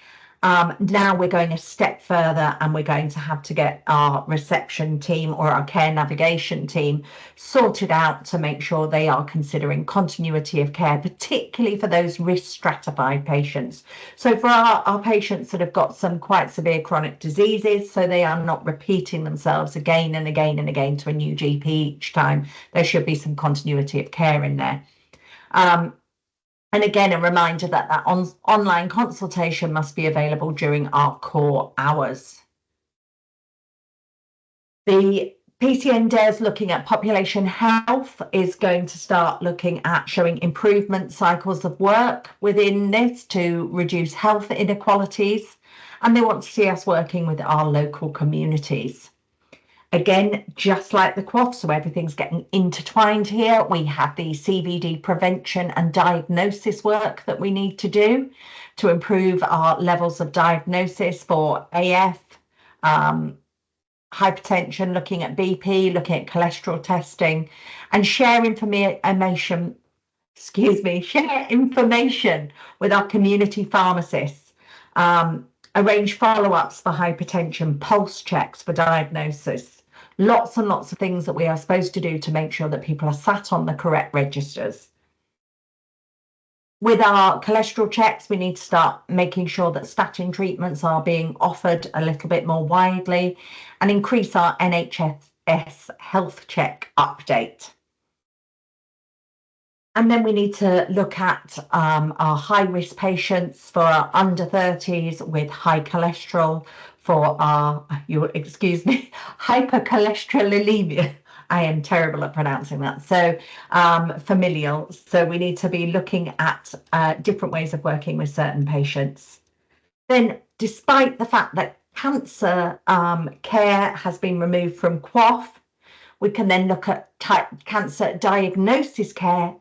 Now we're going a step further, and we're going to have to get our reception team or our care navigation team sorted out to make sure they are considering continuity of care, particularly for those risk stratified patients. So for our patients that have got some quite severe chronic diseases, so they are not repeating themselves again and again and again to a new GP each time, there should be some continuity of care in there. And again, a reminder that online consultation must be available during our core hours. The PCN-DES looking at population health is going to start looking at showing improvement cycles of work within this to reduce health inequalities. And they want to see us working with our local communities. Again, just like the QOF, so everything's getting intertwined here. We have the CVD prevention and diagnosis work that we need to do to improve our levels of diagnosis for AF, hypertension, looking at BP, looking at cholesterol testing, and share information with our community pharmacists. Arrange follow-ups for hypertension, pulse checks for diagnosis. Lots and lots of things that we are supposed to do to make sure that people are sat on the correct registers. With our cholesterol checks, we need to start making sure that statin treatments are being offered a little bit more widely and increase our NHS health check update. And then we need to look at our high-risk patients for our under 30s with high cholesterol, for our, you'll excuse me, hypercholesterolemia. I am terrible at pronouncing that. So familial. So we need to be looking at different ways of working with certain patients. Then, despite the fact that cancer care has been removed from QOF, we can then look at cancer diagnosis care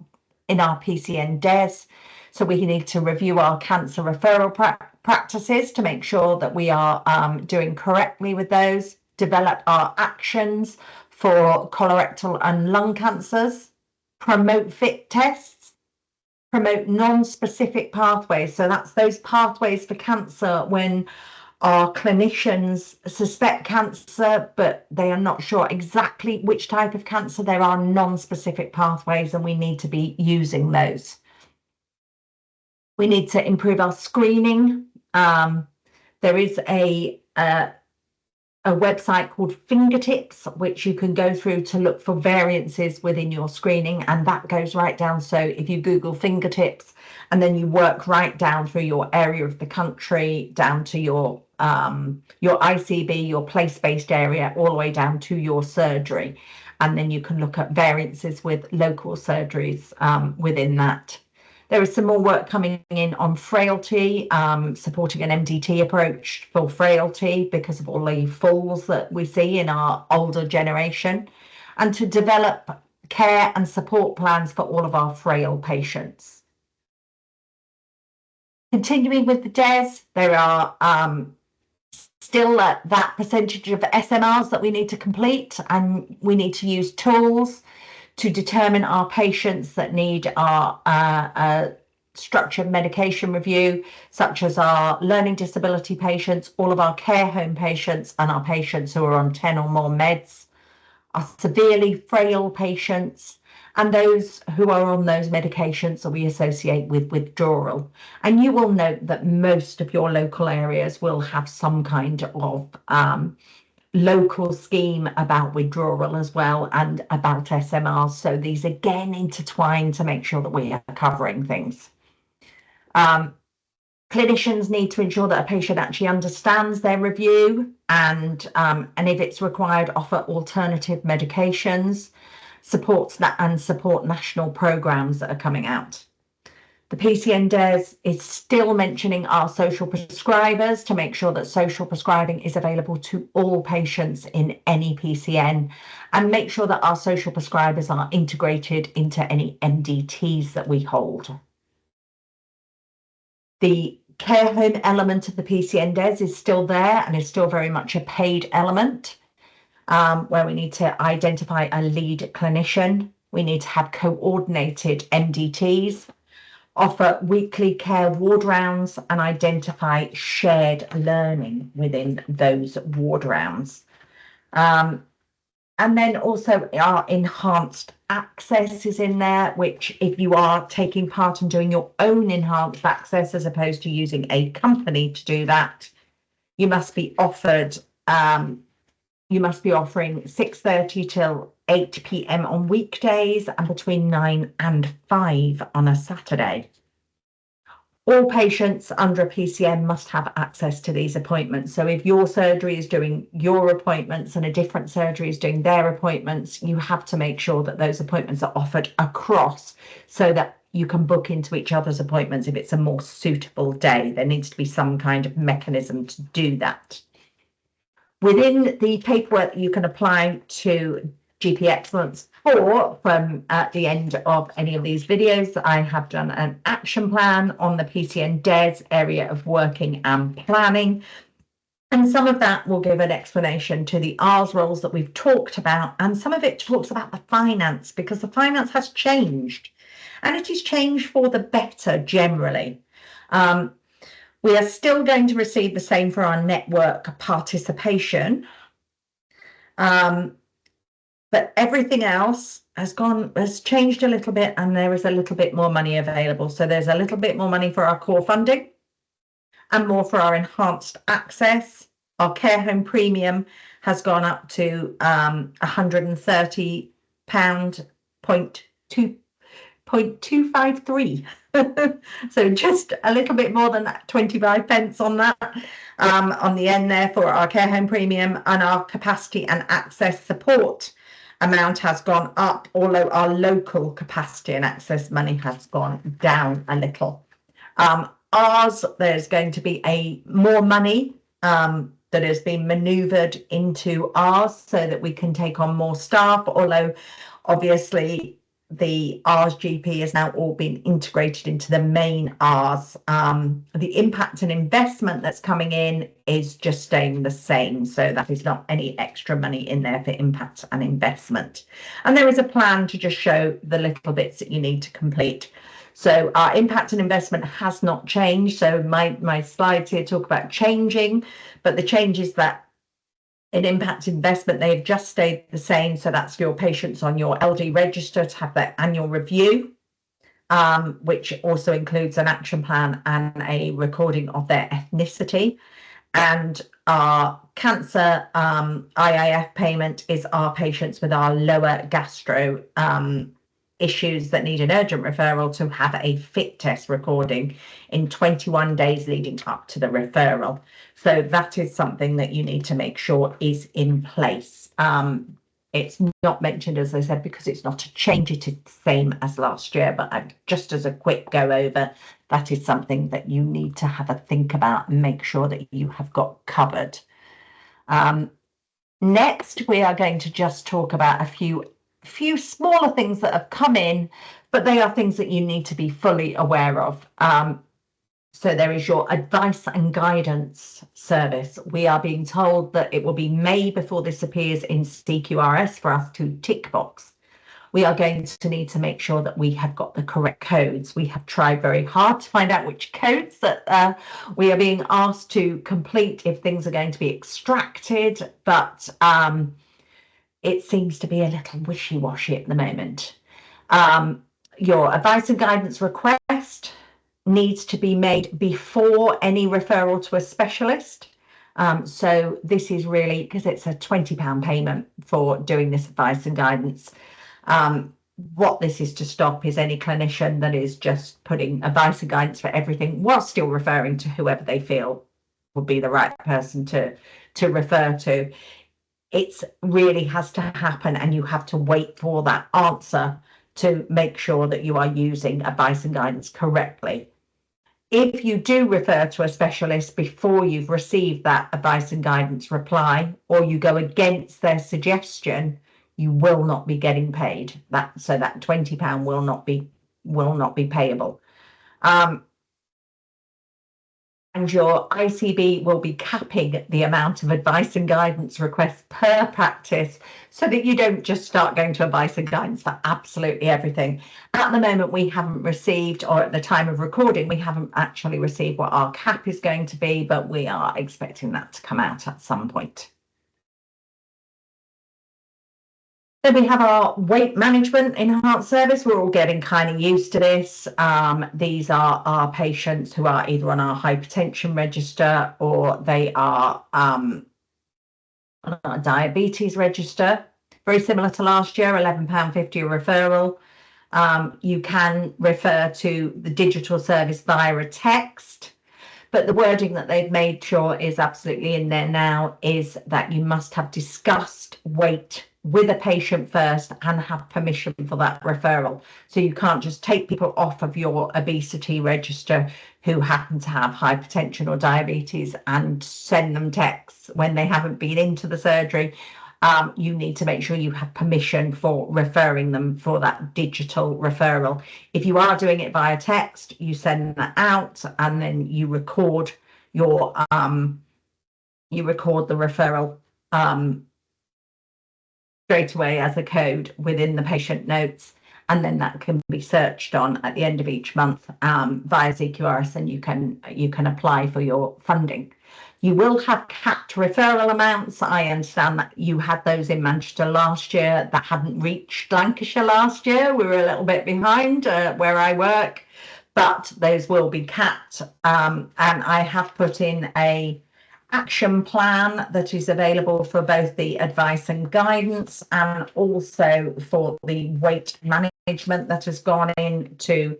in our PCN-DES. So we need to review our cancer referral practices to make sure that we are doing correctly with those, develop our actions for colorectal and lung cancers, promote fit tests, promote non-specific pathways. So that's those pathways for cancer when our clinicians suspect cancer, but they are not sure exactly which type of cancer. There are non-specific pathways, and we need to be using those. We need to improve our screening. There is a website called Fingertips, which you can go through to look for variances within your screening, and that goes right down. So if you Google fingertips and then you work right down through your area of the country, down to your ICB, your place-based area, all the way down to your surgery, and then you can look at variances with local surgeries within that. There is some more work coming in on frailty, supporting an MDT approach for frailty because of all the falls that we see in our older generation, and to develop care and support plans for all of our frail patients. Continuing with the DES, there are still that percentage of SMRs that we need to complete, and we need to use tools to determine our patients that need our structured medication review, such as our learning disability patients, all of our care home patients, and our patients who are on 10 or more meds, our severely frail patients, and those who are on those medications that we associate with withdrawal. And you will note that most of your local areas will have some kind of local scheme about withdrawal as well, and about SMRs. So these again intertwine to make sure that we are covering things. Clinicians need to ensure that a patient actually understands their review, and if it's required, offer alternative medications, support national programs that are coming out. The PCN-DES is still mentioning our social prescribers to make sure that social prescribing is available to all patients in any PCN, and make sure that our social prescribers are integrated into any MDTs that we hold. The care home element of the PCN-DES is still there and is still very much a paid element, where we need to identify a lead clinician. We need to have coordinated MDTs, offer weekly care ward rounds, and identify shared learning within those ward rounds. And then also our enhanced access is in there, which if you are taking part in doing your own enhanced access as opposed to using a company to do that, you must be offered, you must be offering 6:30 till 8 p.m. on weekdays and between 9 and 5 on a Saturday. All patients under a PCN must have access to these appointments. So if your surgery is doing your appointments and a different surgery is doing their appointments, you have to make sure that those appointments are offered across so that you can book into each other's appointments if it's a more suitable day. There needs to be some kind of mechanism to do that. Within the paperwork you can apply to GP Excellence 4 from at the end of any of these videos, I have done an action plan on the PCN-DES area of working and planning. And some of that will give an explanation to the R's roles that we've talked about. And some of it talks about the finance, because the finance has changed and it is changed for the better generally. We are still going to receive the same for our network participation. But everything else has changed a little bit, and there is a little bit more money available. So there's a little bit more money for our core funding and more for our enhanced access. Our care home premium has gone up to £130.253. So just a little bit more than that, 25 pence on that, on the end there for our care home premium. And our capacity and access support amount has gone up, although our local capacity and access money has gone down a little. There's going to be more money that has been manoeuvred into ours so that we can take on more staff, although obviously the R's GP has now all been integrated into the main R's. The impact and investment that's coming in is just staying the same. So that is not any extra money in there for impact and investment. And there is a plan to just show the little bits that you need to complete. So our impact and investment has not changed. So my slides here talk about changing, but the changes that in impact investment, they've just stayed the same. So that's your patients on your LD register to have their annual review, which also includes an action plan and a recording of their ethnicity. And our cancer IIF payment is our patients with our lower gastro issues that need an urgent referral to have a fit test recording in 21 days leading up to the referral. So that is something that you need to make sure is in place. It's not mentioned, as I said, because it's not a change. It is the same as last year, but just as a quick go over, that is something that you need to have a think about and make sure that you have got covered. Next, we are going to just talk about a few smaller things that have come in, but they are things that you need to be fully aware of. So there is your advice and guidance service. We are being told that it will be May before this appears in CQRS for us to tick box. We are going to need to make sure that we have got the correct codes. We have tried very hard to find out which codes that we are being asked to complete if things are going to be extracted, but it seems to be a little wishy-washy at the moment. Your advice and guidance request needs to be made before any referral to a specialist. So this is really, because it's a £20 payment for doing this advice and guidance. What this is to stop is any clinician that is just putting advice and guidance for everything while still referring to whoever they feel would be the right person to refer to. It really has to happen, and you have to wait for that answer to make sure that you are using advice and guidance correctly. If you do refer to a specialist before you've received that advice and guidance reply, or you go against their suggestion, you will not be getting paid. So that £20 will not be payable. And your ICB will be capping the amount of advice and guidance requests per practice, so that you don't just start going to advice and guidance for absolutely everything. At the moment, we haven't received, or at the time of recording, we haven't actually received what our cap is going to be, but we are expecting that to come out at some point. Then we have our weight management enhanced service. We're all getting kind of used to this. These are our patients who are either on our hypertension register or they are on our diabetes register. Very similar to last year, £11.50 a referral. You can refer to the digital service via a text, but the wording that they've made sure is absolutely in there now is that you must have discussed weight with a patient first and have permission for that referral. So you can't just take people off of your obesity register who happen to have hypertension or diabetes and send them texts when they haven't been into the surgery. You need to make sure you have permission for referring them for that digital referral. If you are doing it via text, you send that out and then you record your the referral straight away as a code within the patient notes, and then that can be searched on at the end of each month via CQRS, and you can apply for your funding. You will have capped referral amounts. I understand that you had those in Manchester last year that hadn't reached Lancashire last year. We were a little bit behind where I work, but those will be capped. And I have put in a action plan that is available for both the advice and guidance and also for the weight management that has gone into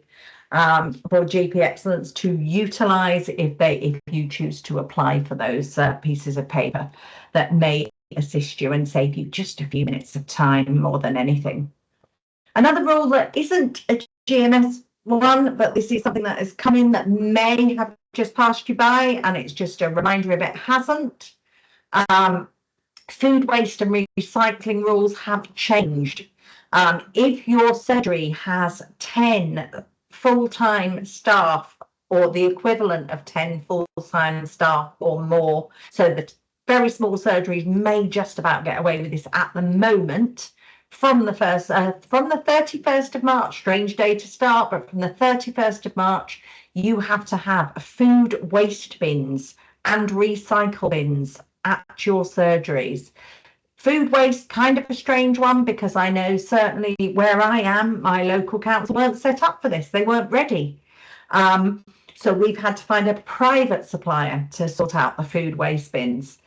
for GP Excellence to utilise if you choose to apply for those pieces of paper that may assist you and save you just a few minutes of time more than anything. Another rule that isn't a GMS one, but this is something that has come in that may have just passed you by, and it's just a reminder if it hasn't. Food waste and recycling rules have changed. If your surgery has 10 full-time staff or the equivalent of 10 full-time staff or more, so the very small surgeries may just about get away with this at the moment. From the 31st of March, strange day to start, but from the 31st of March, you have to have food waste bins and recycle bins at your surgeries. Food waste, kind of a strange one, because I know certainly where I am, my local council weren't set up for this. They weren't ready. So we've had to find a private supplier to sort out the food waste bins.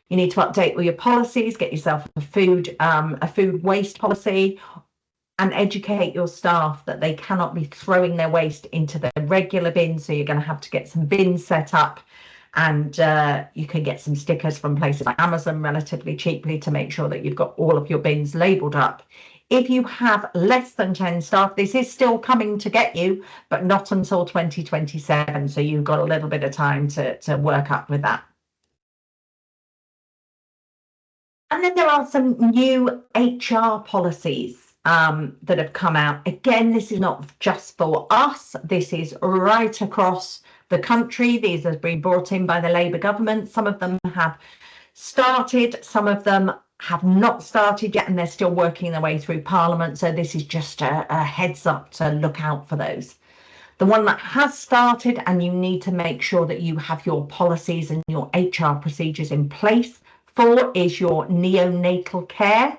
You need to update all your policies, get yourself a food waste policy, and educate your staff that they cannot be throwing their waste into the regular bins. So you're going to have to get some bins set up, and you can get some stickers from places like Amazon relatively cheaply to make sure that you've got all of your bins labelled up. If you have less than 10 staff, this is still coming to get you, but not until 2027. So you've got a little bit of time to work up with that. And then there are some new HR policies that have come out. Again, this is not just for us. This is right across the country. These have been brought in by the Labour government. Some of them have started, some of them have not started yet, and they're still working their way through Parliament. So this is just a heads up to look out for those. The one that has started, and you need to make sure that you have your policies and your HR procedures in place for, is your neonatal care.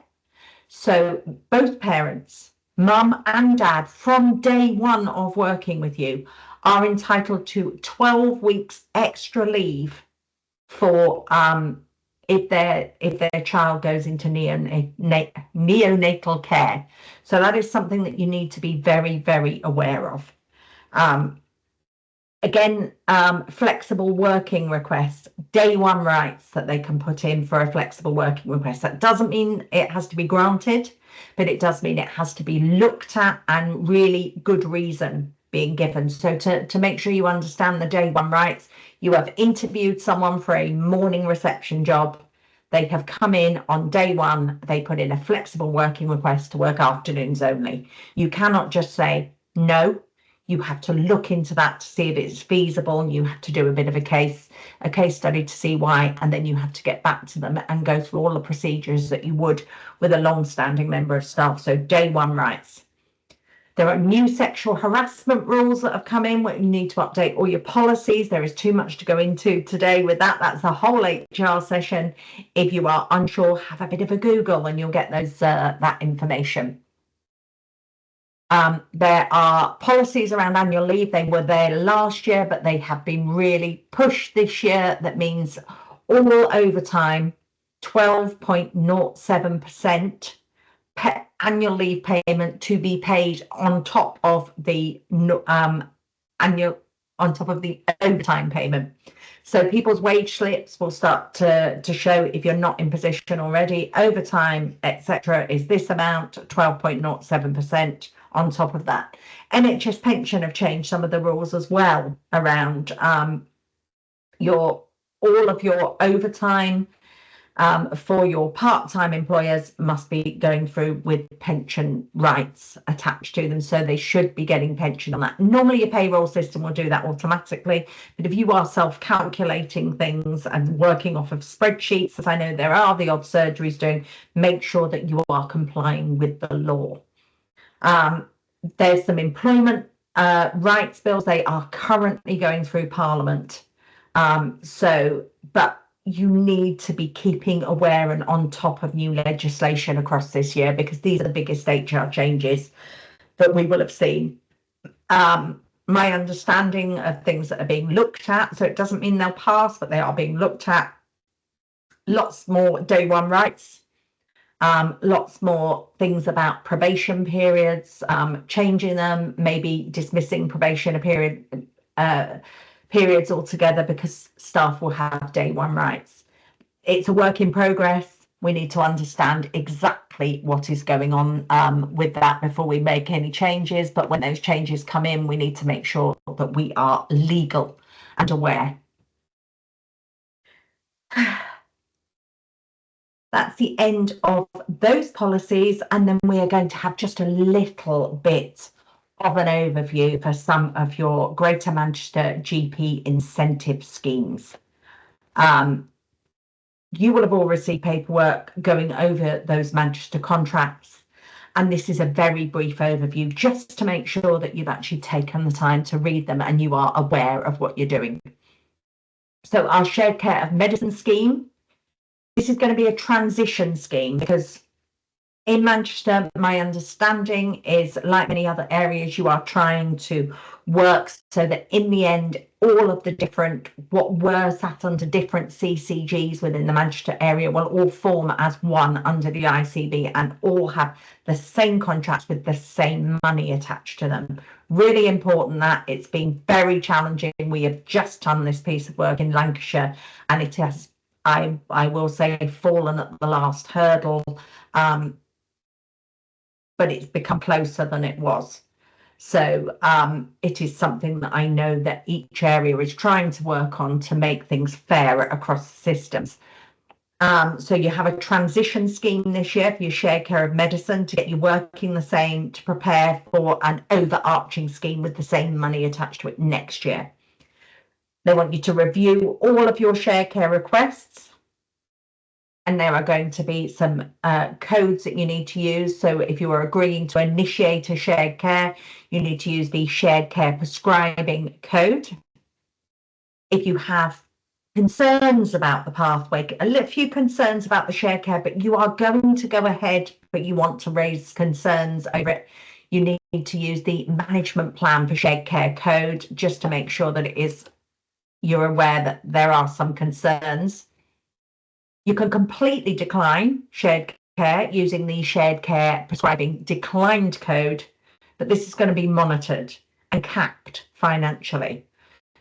So both parents, mum and dad, from day one of working with you, are entitled to 12 weeks extra leave for if their child goes into neonatal care. So that is something that you need to be very, very aware of. Again, flexible working requests, day one rights that they can put in for a flexible working request. That doesn't mean it has to be granted, but it does mean it has to be looked at and really good reason being given. So to make sure you understand the day one rights, you have interviewed someone for a morning reception job. They have come in on day one, they put in a flexible working request to work afternoons only. You cannot just say no. You have to look into that to see if it's feasible, and you have to do a bit of a case study to see why, and then you have to get back to them and go through all the procedures that you would with a long-standing member of staff. So day one rights. There are new sexual harassment rules that have come in where you need to update all your policies. There is too much to go into today with that. That's a whole HR session. If you are unsure, have a bit of a Google and you'll get those that information. There are policies around annual leave. They were there last year, but they have been really pushed this year. That means all overtime, 12.07% annual leave payment to be paid on top of the overtime payment. So people's wage slips will start to show, if you're not in position already, overtime, etc., is this amount, 12.07% on top of that. NHS pension have changed some of the rules as well around all of your overtime for your part-time employers must be going through with pension rights attached to them, so they should be getting pension on that. Normally your payroll system will do that automatically, but if you are self-calculating things and working off of spreadsheets, as I know there are the odd surgeries doing, make sure that you are complying with the law. There's some employment rights bills. They are currently going through Parliament, but you need to be keeping aware and on top of new legislation across this year, because these are the biggest HR changes that we will have seen. My understanding of things that are being looked at, so it doesn't mean they'll pass, but they are being looked at. Lots more day one rights, lots more things about probation periods, changing them, maybe dismissing probation periods altogether, because staff will have day one rights. It's a work in progress. We need to understand exactly what is going on with that before we make any changes. But when those changes come in, we need to make sure that we are legal and aware. That's the end of those policies, and then we are going to have just a little bit of an overview for some of your Greater Manchester GP incentive schemes. You will have all received paperwork going over those Manchester contracts, and this is a very brief overview just to make sure that you've actually taken the time to read them and you are aware of what you're doing. So our shared care of medicine scheme, this is going to be a transition scheme because in Manchester, my understanding is, like many other areas, you are trying to work so that in the end, all of the different, what were sat under different CCGs within the Manchester area will all form as one under the ICB and all have the same contracts with the same money attached to them. Really important that. It's been very challenging. We have just done this piece of work in Lancashire and it has, I will say, fallen at the last hurdle. But it's become closer than it was. So it is something that I know that each area is trying to work on to make things fairer across the systems. So you have a transition scheme this year for your shared care of medicine to get you working the same, to prepare for an overarching scheme with the same money attached to it next year. They want you to review all of your shared care requests. And there are going to be some codes that you need to use. So if you are agreeing to initiate a shared care, you need to use the shared care prescribing code. If you have concerns about the pathway, a few concerns about the shared care, but you are going to go ahead, but you want to raise concerns over it, you need to use the management plan for shared care code just to make sure that it is, you're aware that there are some concerns. You can completely decline shared care using the shared care prescribing declined code, but this is going to be monitored and capped financially.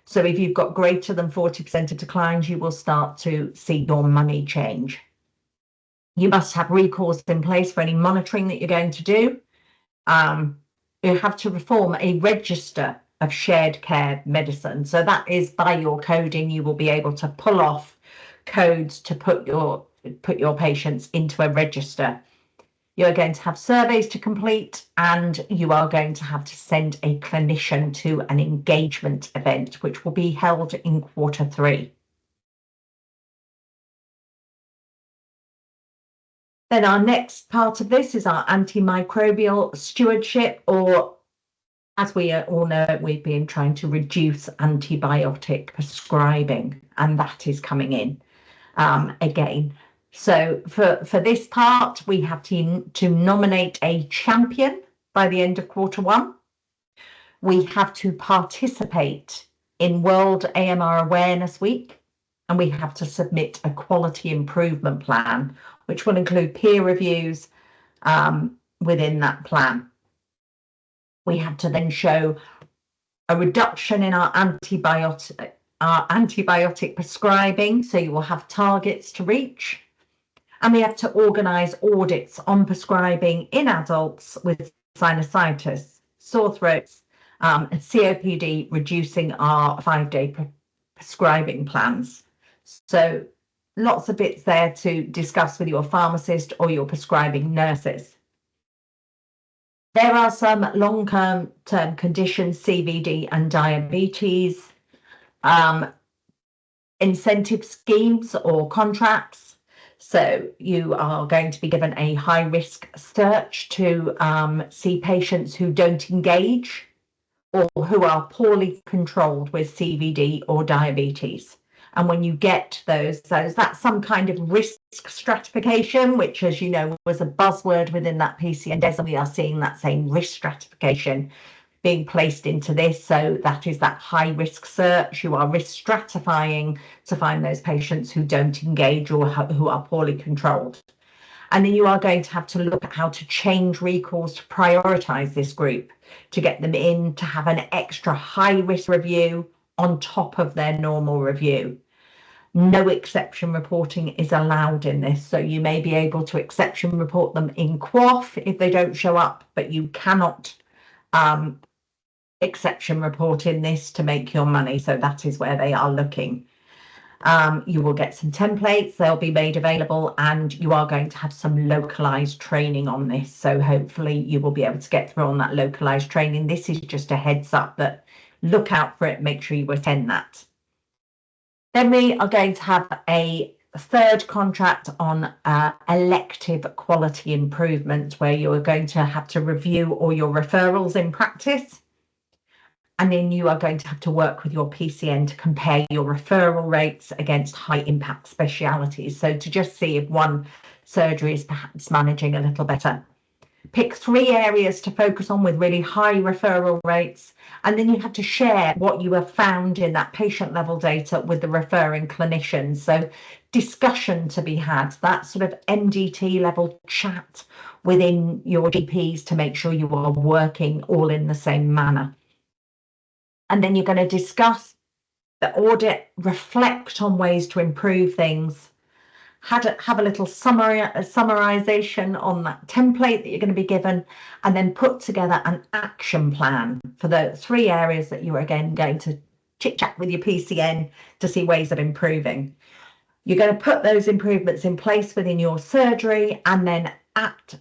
So if you've got greater than 40% of declines, you will start to see your money change. You must have recourse in place for any monitoring that you're going to do. You have to reform a register of shared care medicine. So that is by your coding, you will be able to pull off codes to put your patients into a register. You're going to have surveys to complete and you are going to have to send a clinician to an engagement event, which will be held in Q3. Then our next part of this is our antimicrobial stewardship, or as we all know, we've been trying to reduce antibiotic prescribing, and that is coming in again. So for this part, we have to nominate a champion by the end of Q1. We have to participate in World AMR Awareness Week, and we have to submit a quality improvement plan, which will include peer reviews within that plan. We have to then show a reduction in our antibiotic prescribing, so you will have targets to reach. And we have to organise audits on prescribing in adults with sinusitis, sore throats, and COPD, reducing our 5-day prescribing plans. So lots of bits there to discuss with your pharmacist or your prescribing nurses. There are some long-term conditions, CVD and diabetes, incentive schemes or contracts. So you are going to be given a high-risk search to see patients who don't engage or who are poorly controlled with CVD or diabetes. And when you get those, that's some kind of risk stratification, which, as you know, was a buzzword within that PCNDES, and we are seeing that same risk stratification being placed into this. So that is that high risk search. You are risk stratifying to find those patients who don't engage or who are poorly controlled. And then you are going to have to look at how to change recalls to prioritise this group, to get them in, to have an extra high risk review on top of their normal review. No exception reporting is allowed in this. So you may be able to exception report them in QOF if they don't show up, but you cannot exception report in this to make your money. So that is where they are looking. You will get some templates, they'll be made available, and you are going to have some localized training on this. So hopefully you will be able to get through on that localized training. This is just a heads up that look out for it, make sure you attend that. Then we are going to have a third contract on elective quality improvement, where you are going to have to review all your referrals in practice. And then you are going to have to work with your PCN to compare your referral rates against high impact specialities. So to just see if one surgery is perhaps managing a little better. Pick 3 areas to focus on with really high referral rates, and then you have to share what you have found in that patient level data with the referring clinicians. So discussion to be had, that sort of MDT level chat within your GPs to make sure you are working all in the same manner. And then you're going to discuss the audit, reflect on ways to improve things, have a little summarization on that template that you're going to be given, and then put together an action plan for the 3 areas that you are again going to chit chat with your PCN to see ways of improving. You're going to put those improvements in place within your surgery, and then at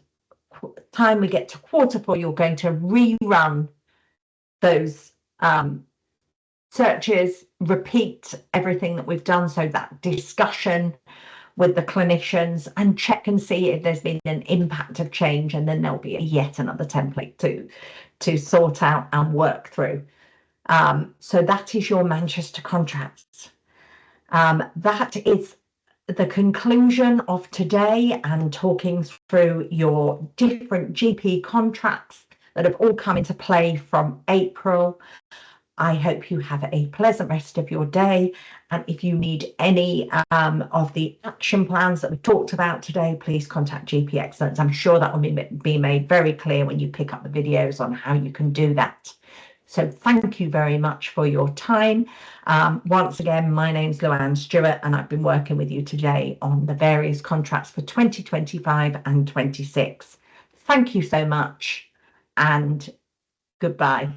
time we get to Q4, you're going to rerun those searches, repeat everything that we've done, so that discussion with the clinicians, and check and see if there's been an impact of change, and then there'll be yet another template to sort out and work through. So that is your Manchester contracts. That is the conclusion of today, and talking through your different GP contracts that have all come into play from April. I hope you have a pleasant rest of your day. And if you need any of the action plans that we talked about today, please contact GP Excellence. I'm sure that will be made very clear when you pick up the videos on how you can do that. So thank you very much for your time. Once again, my name's Luann Stewart, and I've been working with you today on the various contracts for 2025 and 26. Thank you so much, and goodbye.